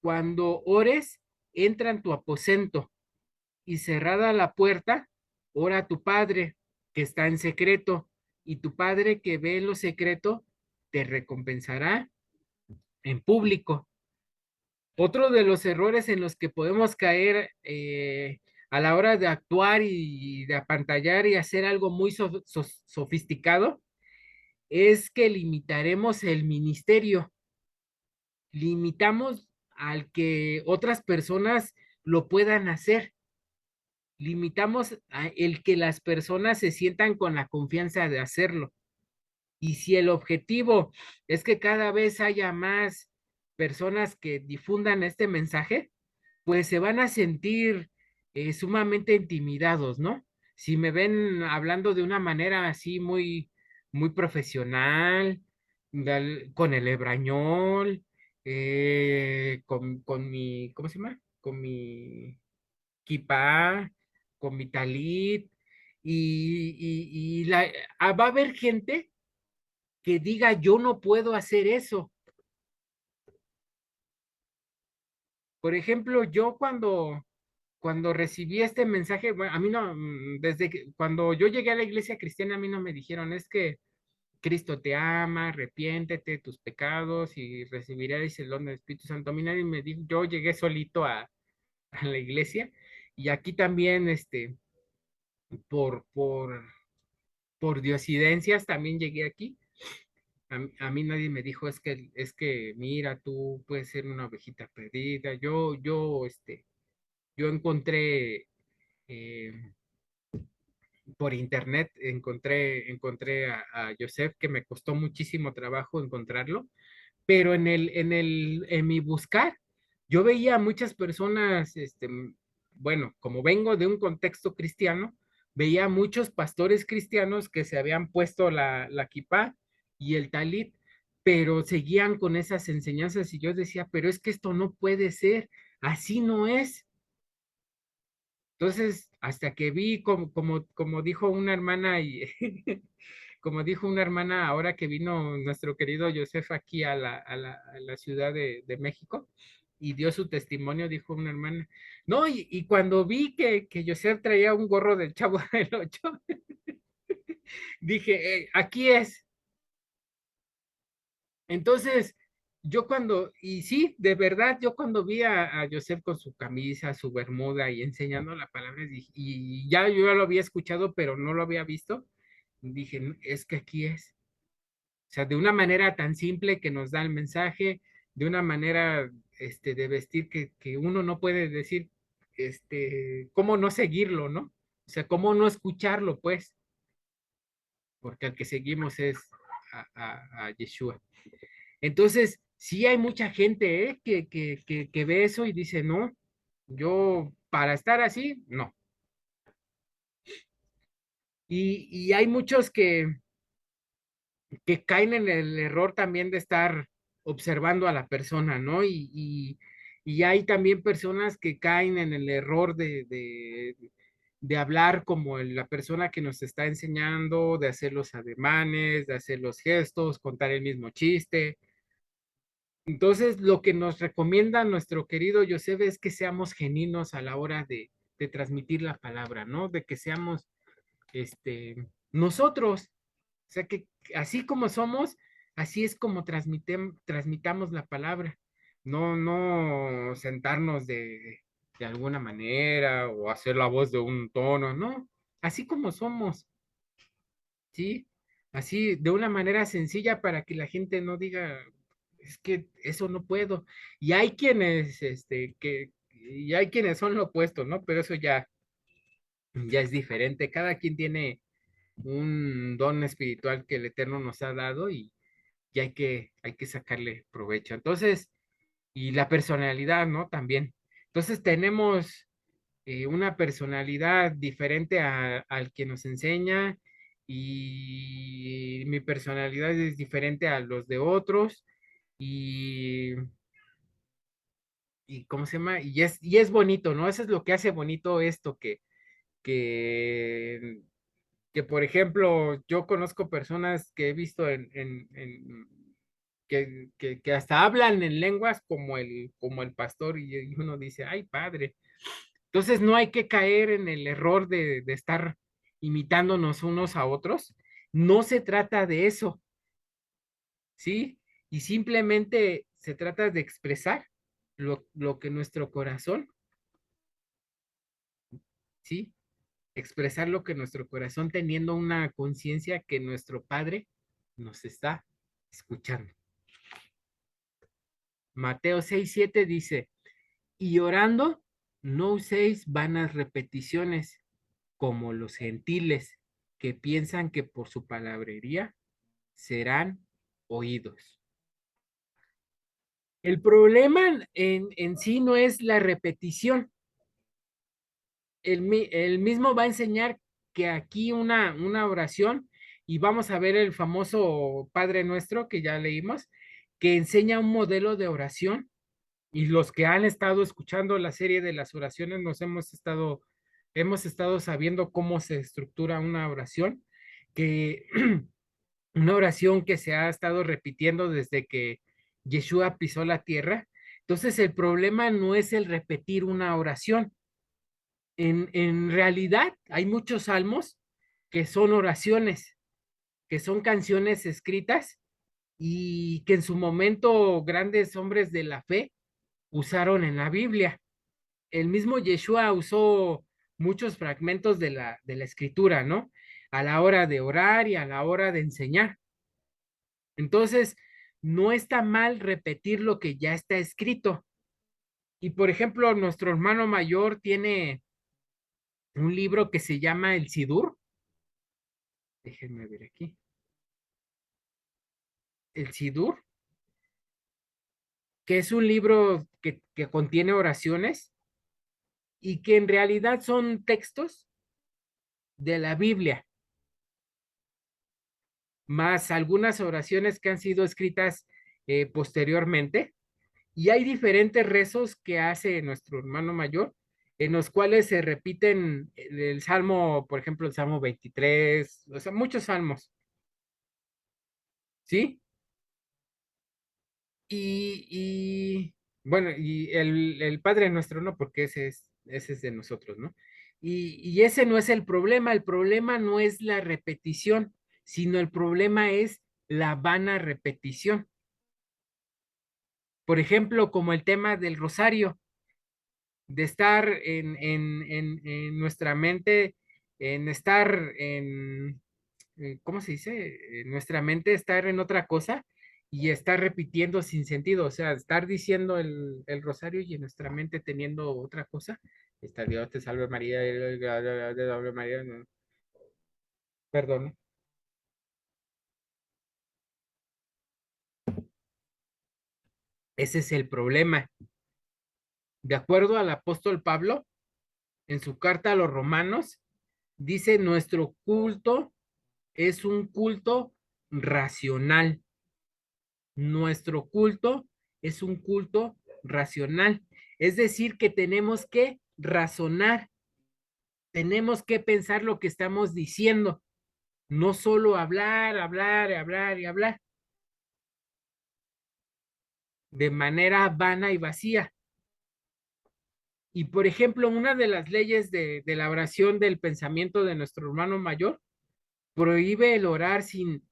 cuando ores, entra en tu aposento y cerrada la puerta, ora a tu Padre que está en secreto, y tu Padre que ve en lo secreto te recompensará en público. Otro de los errores en los que podemos caer a la hora de actuar y de apantallar y hacer algo muy sofisticado es que limitaremos el ministerio, limitamos al que otras personas lo puedan hacer, limitamos a el que las personas se sientan con la confianza de hacerlo. Y si el objetivo es que cada vez haya más personas que difundan este mensaje, pues se van a sentir sumamente intimidados, ¿no? Si me ven hablando de una manera así muy profesional, con el hebrañol, con mi, ¿cómo se llama? Con mi kipá, con mi talit, va a haber gente que diga, yo no puedo hacer eso. Por ejemplo, yo cuando recibí este mensaje, bueno, a mí no, desde que cuando yo llegué a la iglesia cristiana, a mí no me dijeron, es que Cristo te ama, arrepiéntete de tus pecados y recibirás el don del Espíritu Santo. A mí nadie me dijo, yo llegué solito a la iglesia y aquí también, por, por, por diosidencias también llegué aquí. A mí nadie me dijo, es que, mira, tú puedes ser una ovejita perdida. Yo encontré eh, por internet encontré a Joseph, que me costó muchísimo trabajo encontrarlo, pero en mi buscar, yo veía a muchas personas, bueno, como vengo de un contexto cristiano, veía a muchos pastores cristianos que se habían puesto la kipá y el talit, pero seguían con esas enseñanzas y yo decía, pero es que esto no puede ser, así no es. Entonces, hasta que vi como dijo una hermana y como dijo una hermana ahora que vino nuestro querido Joseph aquí a la Ciudad de México y dio su testimonio, dijo una hermana, no, y cuando vi que Joseph traía un gorro del Chavo del Ocho, dije, aquí es. Entonces, yo cuando, y sí, de verdad, yo cuando vi a Joseph con su camisa, su bermuda y enseñando la palabra, y ya yo ya lo había escuchado, pero no lo había visto, dije, "No, es que aquí es. O sea, de una manera tan simple que nos da el mensaje, de una manera de vestir que uno no puede decir, cómo no seguirlo, ¿no? O sea, cómo no escucharlo, pues, porque al que seguimos es a Yeshua. Entonces, sí hay mucha gente que ve eso y dice, no, yo para estar así, no. Y hay muchos que caen en el error también de estar observando a la persona, ¿no? Y hay también personas que caen en el error de hablar como la persona que nos está enseñando, de hacer los ademanes, de hacer los gestos, contar el mismo chiste. Entonces, lo que nos recomienda nuestro querido Joseph es que seamos genuinos a la hora de transmitir la palabra, ¿no? De que seamos nosotros. O sea, que así como somos, así es como transmitamos la palabra. No, no sentarnos de alguna manera o hacer la voz de un tono, no. Así como somos, ¿sí? Así, de una manera sencilla para que la gente no diga, es que eso no puedo. Y hay quienes, y hay quienes son lo opuesto, ¿no? Pero eso ya es diferente. Cada quien tiene un don espiritual que el Eterno nos ha dado y hay que sacarle provecho. Entonces, y la personalidad, ¿no? También. Entonces tenemos una personalidad diferente al que nos enseña y mi personalidad es diferente a los de otros y, y ¿cómo se llama? Y es bonito, ¿no? Eso es lo que hace bonito esto, que, que por ejemplo, yo conozco personas que he visto que hasta hablan en lenguas como el pastor y uno dice, ay, padre. Entonces no hay que caer en el error de estar imitándonos unos a otros. No se trata de eso, ¿sí? Y simplemente se trata de expresar lo que nuestro corazón, ¿sí? Expresar lo que nuestro corazón teniendo una conciencia que nuestro Padre nos está escuchando. Mateo 6:7 dice, y orando, no uséis vanas repeticiones como los gentiles que piensan que por su palabrería serán oídos. El problema en sí no es la repetición. El mismo va a enseñar que aquí una oración, y vamos a ver el famoso Padre Nuestro que ya leímos, que enseña un modelo de oración, y los que han estado escuchando la serie de las oraciones hemos estado sabiendo cómo se estructura una oración, que una oración que se ha estado repitiendo desde que Yeshua pisó la tierra. Entonces el problema no es el repetir una oración. En realidad hay muchos salmos que son oraciones, que son canciones escritas y que en su momento grandes hombres de la fe usaron en la Biblia. El mismo Yeshua usó muchos fragmentos de la escritura, ¿no? A la hora de orar y a la hora de enseñar. Entonces, no está mal repetir lo que ya está escrito. Y por ejemplo, nuestro hermano mayor tiene un libro que se llama El Sidur. Déjenme ver aquí. El Sidur, que es un libro que contiene oraciones y que en realidad son textos de la Biblia, más algunas oraciones que han sido escritas posteriormente. Y hay diferentes rezos que hace nuestro hermano mayor, en los cuales se repiten el salmo, por ejemplo, el salmo 23, o sea, muchos salmos, ¿sí? Bueno, y el Padre Nuestro no, porque ese es de nosotros, ¿no? Y ese no es el problema no es la repetición, sino el problema es la vana repetición. Por ejemplo, como el tema del rosario, de estar en nuestra mente, en estar ¿cómo se dice? En nuestra mente estar en otra cosa y estar repitiendo sin sentido, o sea, estar diciendo el rosario y en nuestra mente teniendo otra cosa. Está Dios te salve María, te salve María, no, perdón. Ese es el problema. De acuerdo al apóstol Pablo, en su carta a los romanos, dice, nuestro culto es un culto racional. Nuestro culto es un culto racional. Es decir, que tenemos que razonar, tenemos que pensar lo que estamos diciendo, no solo hablar, hablar, hablar y hablar de manera vana y vacía. Y por ejemplo, una de las leyes de la oración del pensamiento de nuestro hermano mayor prohíbe el orar sin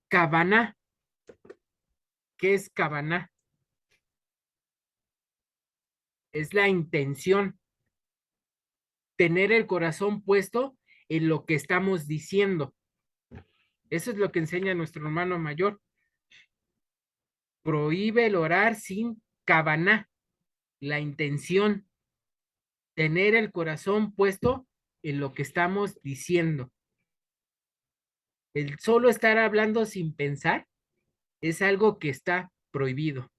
kavaná. ¿Qué es kavaná? Es la intención, tener el corazón puesto en lo que estamos diciendo. Eso es lo que enseña nuestro hermano mayor. Prohíbe el orar sin kavaná, la intención, tener el corazón puesto en lo que estamos diciendo. El solo estar hablando sin pensar es algo que está prohibido.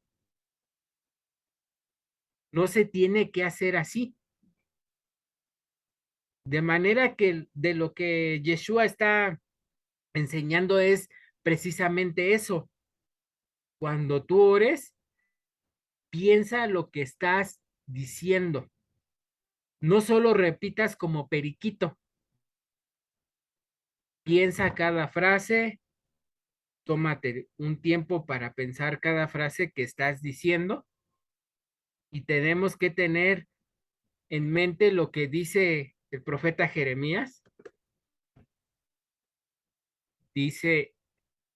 No se tiene que hacer así. De manera que de lo que Yeshua está enseñando es precisamente eso. Cuando tú ores, piensa lo que estás diciendo. No solo repitas como periquito. Piensa cada frase, tómate un tiempo para pensar cada frase que estás diciendo y tenemos que tener en mente lo que dice el profeta Jeremías. Dice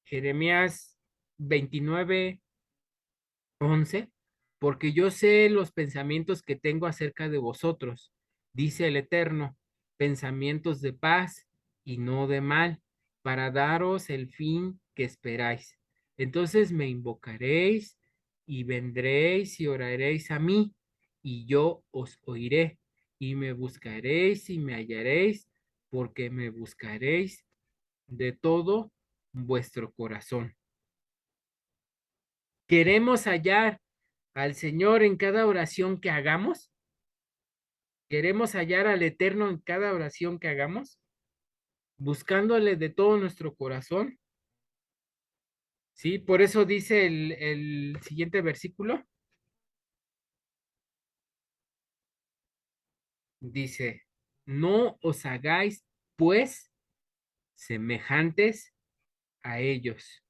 Jeremías 29:11, porque yo sé los pensamientos que tengo acerca de vosotros, dice el Eterno, pensamientos de paz y no de mal, para daros el fin que esperáis. Entonces me invocaréis y vendréis y oraréis a mí, y yo os oiré, y me buscaréis y me hallaréis, porque me buscaréis de todo vuestro corazón. ¿Queremos hallar al Señor en cada oración que hagamos? ¿Queremos hallar al Eterno en cada oración que hagamos? Buscándole de todo nuestro corazón. Sí, por eso dice el siguiente versículo. Dice, no os hagáis pues semejantes a ellos.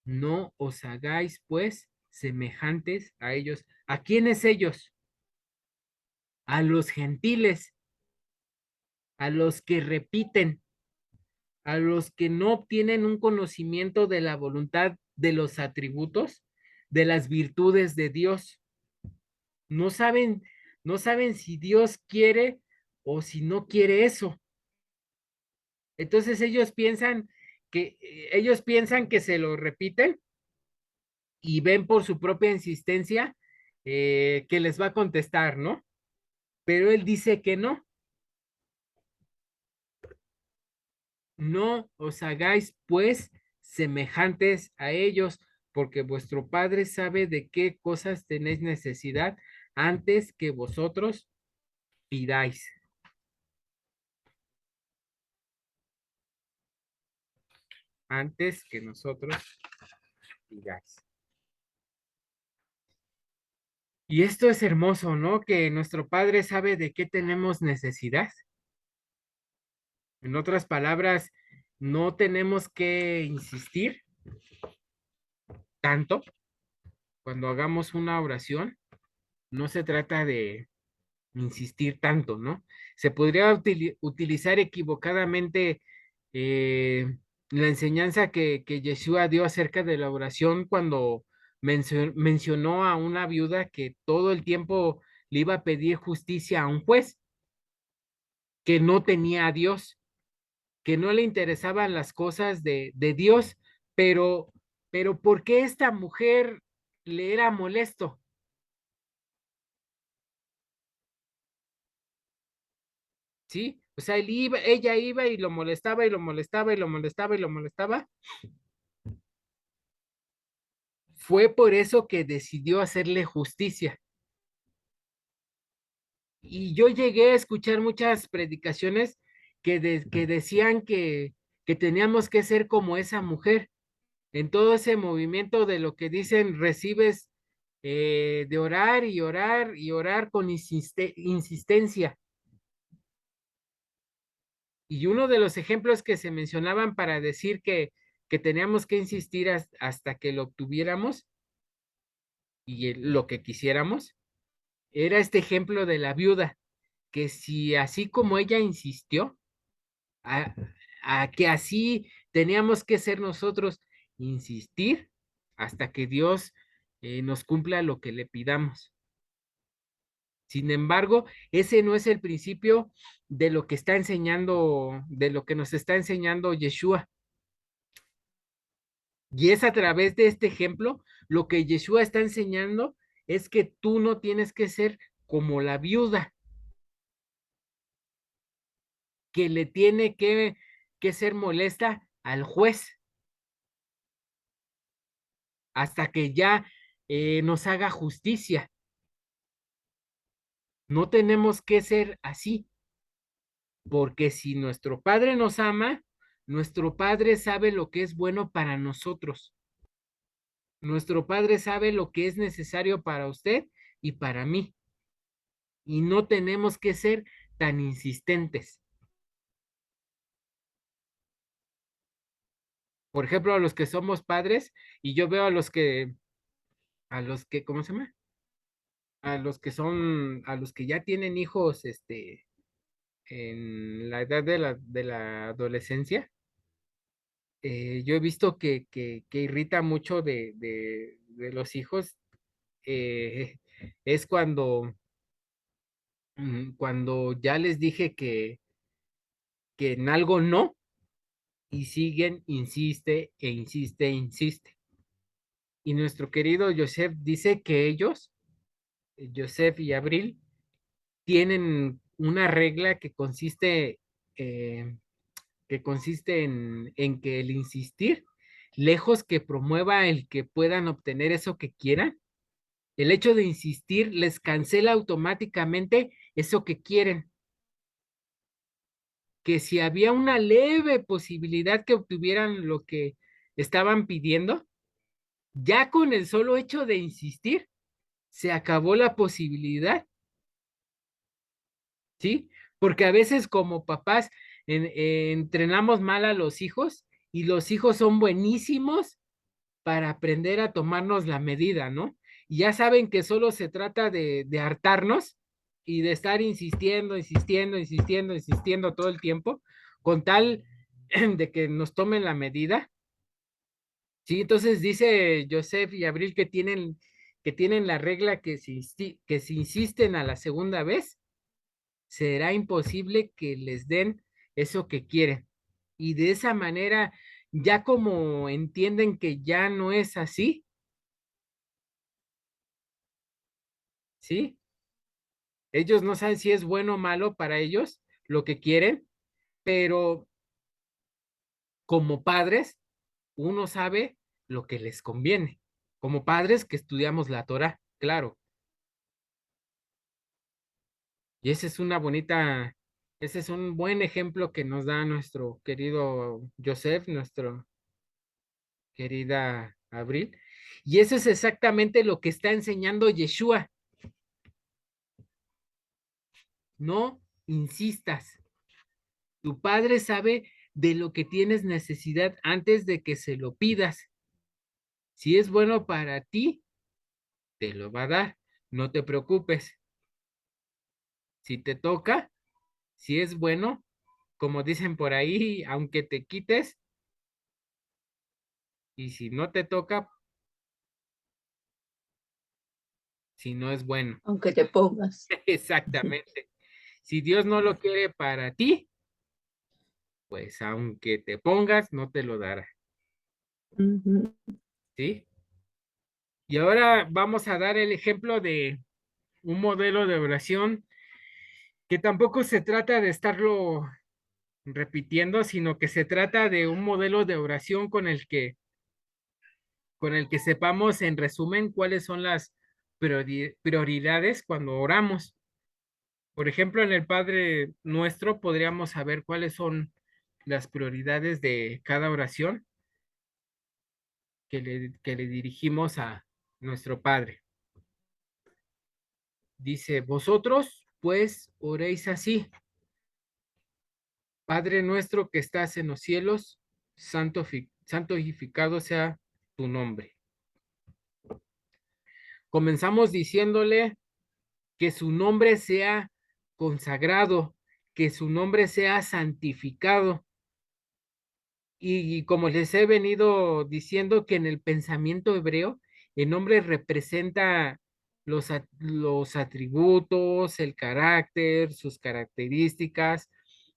No os hagáis pues semejantes a ellos. ¿A quiénes ellos? A los gentiles, a los que repiten, a los que no obtienen un conocimiento de la voluntad, de los atributos, de las virtudes de Dios. No saben, no saben si Dios quiere o si no quiere eso. Entonces ellos piensan que se lo repiten y ven por su propia insistencia que les va a contestar, ¿no? Pero él dice que no. No os hagáis, pues, semejantes a ellos, porque vuestro Padre sabe de qué cosas tenéis necesidad antes que vosotros pidáis. antes que nosotros digáis. Y esto es hermoso, ¿no? Que nuestro Padre sabe de qué tenemos necesidad. En otras palabras, no tenemos que insistir tanto cuando hagamos una oración. No se trata de insistir tanto, ¿no? Se podría utilizar equivocadamente la enseñanza que Yeshua dio acerca de la oración cuando mencionó a una viuda que todo el tiempo le iba a pedir justicia a un juez, que no tenía a Dios, que no le interesaban las cosas de Dios, pero, pero ¿por qué esta mujer le era molesto? ¿Sí? O sea, ella iba y lo molestaba y lo molestaba y lo molestaba y lo molestaba. Fue por eso que decidió hacerle justicia. Y yo llegué a escuchar muchas predicaciones que decían que teníamos que ser como esa mujer. En todo ese movimiento de lo que dicen, recibes de orar y orar y orar con insistencia. Y uno de los ejemplos que se mencionaban para decir que teníamos que insistir hasta que lo obtuviéramos y lo que quisiéramos, era este ejemplo de la viuda, que si así como ella insistió, a, a que así teníamos que ser nosotros, insistir hasta que Dios nos cumpla lo que le pidamos. Sin embargo, ese no es el principio de lo que está enseñando, de lo que nos está enseñando Yeshua. Y es a través de este ejemplo, lo que Yeshua está enseñando es que tú no tienes que ser como la viuda, que le tiene que ser molesta al juez hasta que ya nos haga justicia. No tenemos que ser así, porque si nuestro Padre nos ama, nuestro Padre sabe lo que es bueno para nosotros. Nuestro Padre sabe lo que es necesario para usted y para mí. Y no tenemos que ser tan insistentes. Por ejemplo, a los que somos padres, y yo veo ¿cómo se llama? A los que ya tienen hijos, en la edad de la adolescencia, yo he visto que irrita mucho de los hijos, eh, es cuando ya les dije que en algo no, y siguen, insiste e insiste e insiste. Y nuestro querido Joseph dice que ellos, Joseph y Abril, tienen una regla eh, que consiste en que el insistir, lejos que promueva el que puedan obtener eso que quieran, el hecho de insistir les cancela automáticamente eso que quieren, que si había una leve posibilidad que obtuvieran lo que estaban pidiendo, ya con el solo hecho de insistir, se acabó la posibilidad, ¿sí? Porque a veces como papás entrenamos mal a los hijos y los hijos son buenísimos para aprender a tomarnos la medida, ¿no? Y ya saben que solo se trata de hartarnos y de estar insistiendo, insistiendo, insistiendo, insistiendo todo el tiempo, con tal de que nos tomen la medida. Sí, entonces dice Joseph y Abril que tienen la regla que si insisten a la segunda vez, será imposible que les den eso que quieren. Y de esa manera, ya como entienden que ya no es así, ¿sí? Ellos no saben si es bueno o malo para ellos lo que quieren, pero como padres, uno sabe lo que les conviene. Como padres que estudiamos la Torah, claro. Y ese es un buen ejemplo que nos da nuestro querido Joseph, querida Abril. Y eso es exactamente lo que está enseñando Yeshua. No insistas. Tu padre sabe de lo que tienes necesidad antes de que se lo pidas. Si es bueno para ti, te lo va a dar. No te preocupes. Si te toca, si es bueno, como dicen por ahí, aunque te quites, y si no te toca, si no es bueno. Aunque te pongas. Exactamente. Si Dios no lo quiere para ti, pues aunque te pongas, no te lo dará. Ujú. ¿Sí? Y ahora vamos a dar el ejemplo de un modelo de oración que tampoco se trata de estarlo repitiendo, sino que se trata de un modelo de oración con el que sepamos en resumen cuáles son las prioridades cuando oramos. Por ejemplo, en el Padre Nuestro podríamos saber cuáles son las prioridades de cada oración que le dirigimos a nuestro Padre. Dice, vosotros pues oréis así: Padre nuestro que estás en los cielos, santificado sea tu nombre. Comenzamos diciéndole que su nombre sea consagrado, que su nombre sea santificado. Y como les he venido diciendo que en el pensamiento hebreo, el nombre representa los atributos, el carácter, sus características,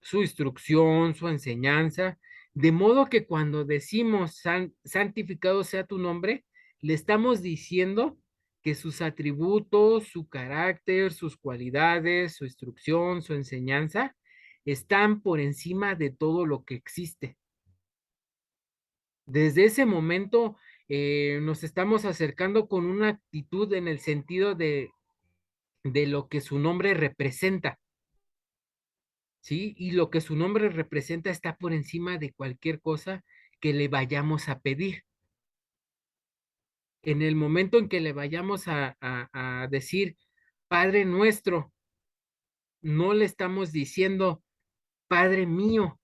su instrucción, su enseñanza, de modo que cuando decimos santificado sea tu nombre, le estamos diciendo que sus atributos, su carácter, sus cualidades, su instrucción, su enseñanza, están por encima de todo lo que existe. Desde ese momento nos estamos acercando con una actitud en el sentido de lo que su nombre representa, ¿sí? Y lo que su nombre representa está por encima de cualquier cosa que le vayamos a pedir. En el momento en que le vayamos a decir, Padre nuestro, no le estamos diciendo, Padre mío,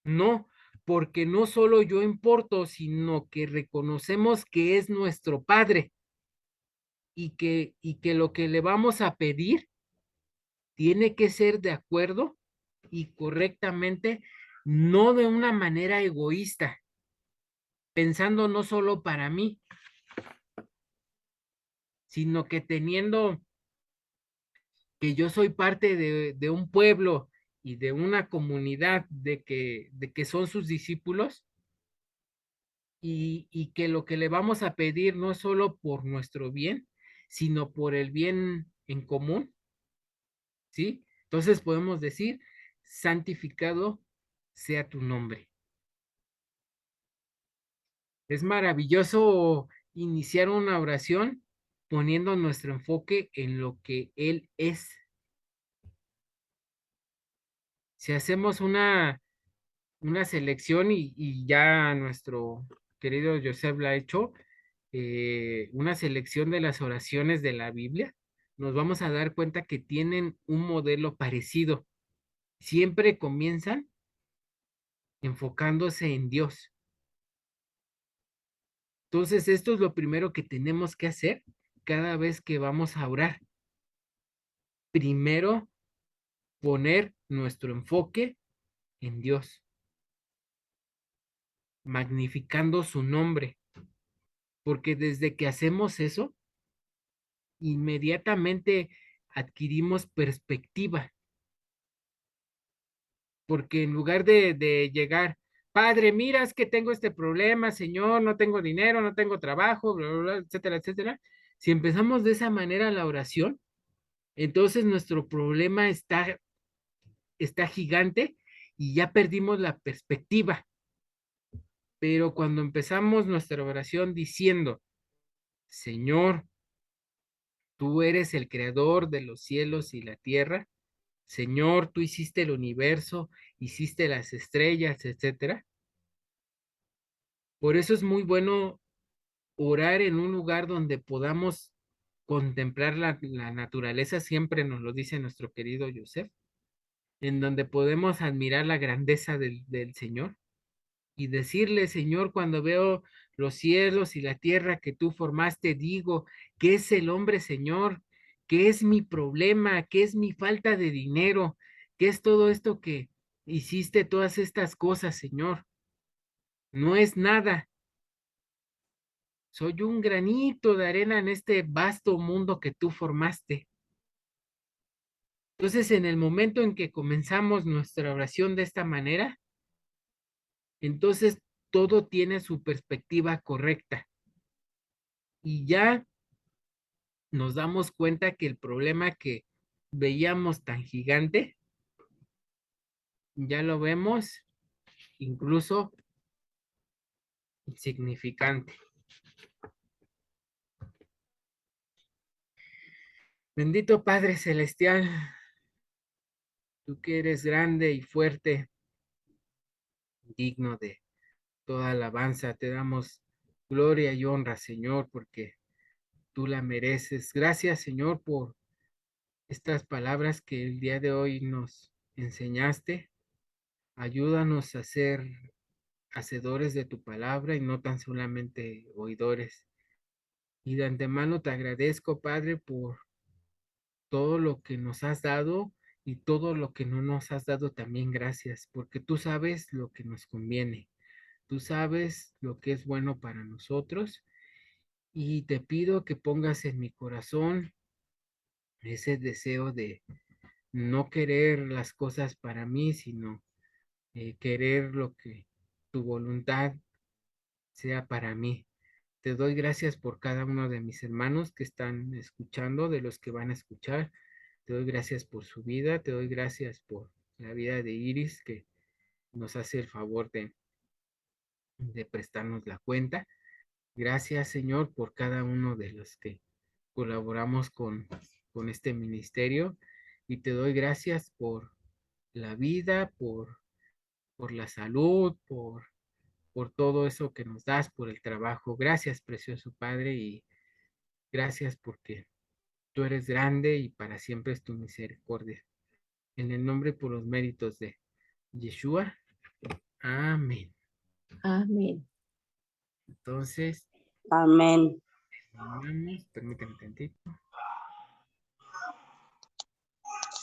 no, porque no solo yo importo, sino que reconocemos que es nuestro Padre y que lo que le vamos a pedir tiene que ser de acuerdo y correctamente, no de una manera egoísta, pensando no solo para mí, sino que teniendo que yo soy parte de un pueblo y de una comunidad de que son sus discípulos y que lo que le vamos a pedir no es solo por nuestro bien, sino por el bien en común. ¿Sí? Entonces podemos decir, santificado sea tu nombre. Es maravilloso iniciar una oración poniendo nuestro enfoque en lo que Él es. Si hacemos una selección y ya nuestro querido Joseph la ha hecho, una selección de las oraciones de la Biblia, nos vamos a dar cuenta que tienen un modelo parecido. Siempre comienzan enfocándose en Dios. Entonces, esto es lo primero que tenemos que hacer cada vez que vamos a orar. Primero, poner nuestro enfoque en Dios, magnificando su nombre, porque desde que hacemos eso, inmediatamente adquirimos perspectiva, porque en lugar de llegar, Padre, mira, es que tengo este problema, Señor, no tengo dinero, no tengo trabajo, bla, bla, bla, etcétera, etcétera. Si empezamos de esa manera la oración, entonces nuestro problema está gigante y ya perdimos la perspectiva. Pero cuando empezamos nuestra oración diciendo, Señor, tú eres el creador de los cielos y la tierra, Señor, tú hiciste el universo, hiciste las estrellas, etcétera. Por eso es muy bueno orar en un lugar donde podamos contemplar la naturaleza, siempre nos lo dice nuestro querido Joseph, en donde podemos admirar la grandeza del Señor y decirle, Señor, cuando veo los cielos y la tierra que tú formaste, digo, ¿qué es el hombre, Señor? ¿Qué es mi problema? ¿Qué es mi falta de dinero? ¿Qué es todo esto que hiciste, todas estas cosas, Señor? No es nada. Soy un granito de arena en este vasto mundo que tú formaste. Entonces, en el momento en que comenzamos nuestra oración de esta manera, entonces todo tiene su perspectiva correcta. Y ya nos damos cuenta que el problema que veíamos tan gigante, ya lo vemos incluso insignificante. Bendito Padre Celestial, tú que eres grande y fuerte, digno de toda alabanza, te damos gloria y honra, Señor, porque tú la mereces. Gracias, Señor, por estas palabras que el día de hoy nos enseñaste. Ayúdanos a ser hacedores de tu palabra y no tan solamente oidores. Y de antemano te agradezco, Padre, por todo lo que nos has dado y todo lo que no nos has dado también gracias, porque tú sabes lo que nos conviene, tú sabes lo que es bueno para nosotros y te pido que pongas en mi corazón ese deseo de no querer las cosas para mí, sino querer lo que tu voluntad sea para mí. Te doy gracias por cada uno de mis hermanos que están escuchando, de los que van a escuchar. Te doy gracias por su vida, te doy gracias por la vida de Iris que nos hace el favor de prestarnos la cuenta. Gracias, Señor, por cada uno de los que colaboramos con este ministerio y te doy gracias por la vida, por la salud, por todo eso que nos das, por el trabajo. Gracias, precioso Padre, y gracias porque tú eres grande y para siempre es tu misericordia. En el nombre y por los méritos de Yeshua. Amén. Amén. Entonces, Amén. terminamos. Permítanme tantito.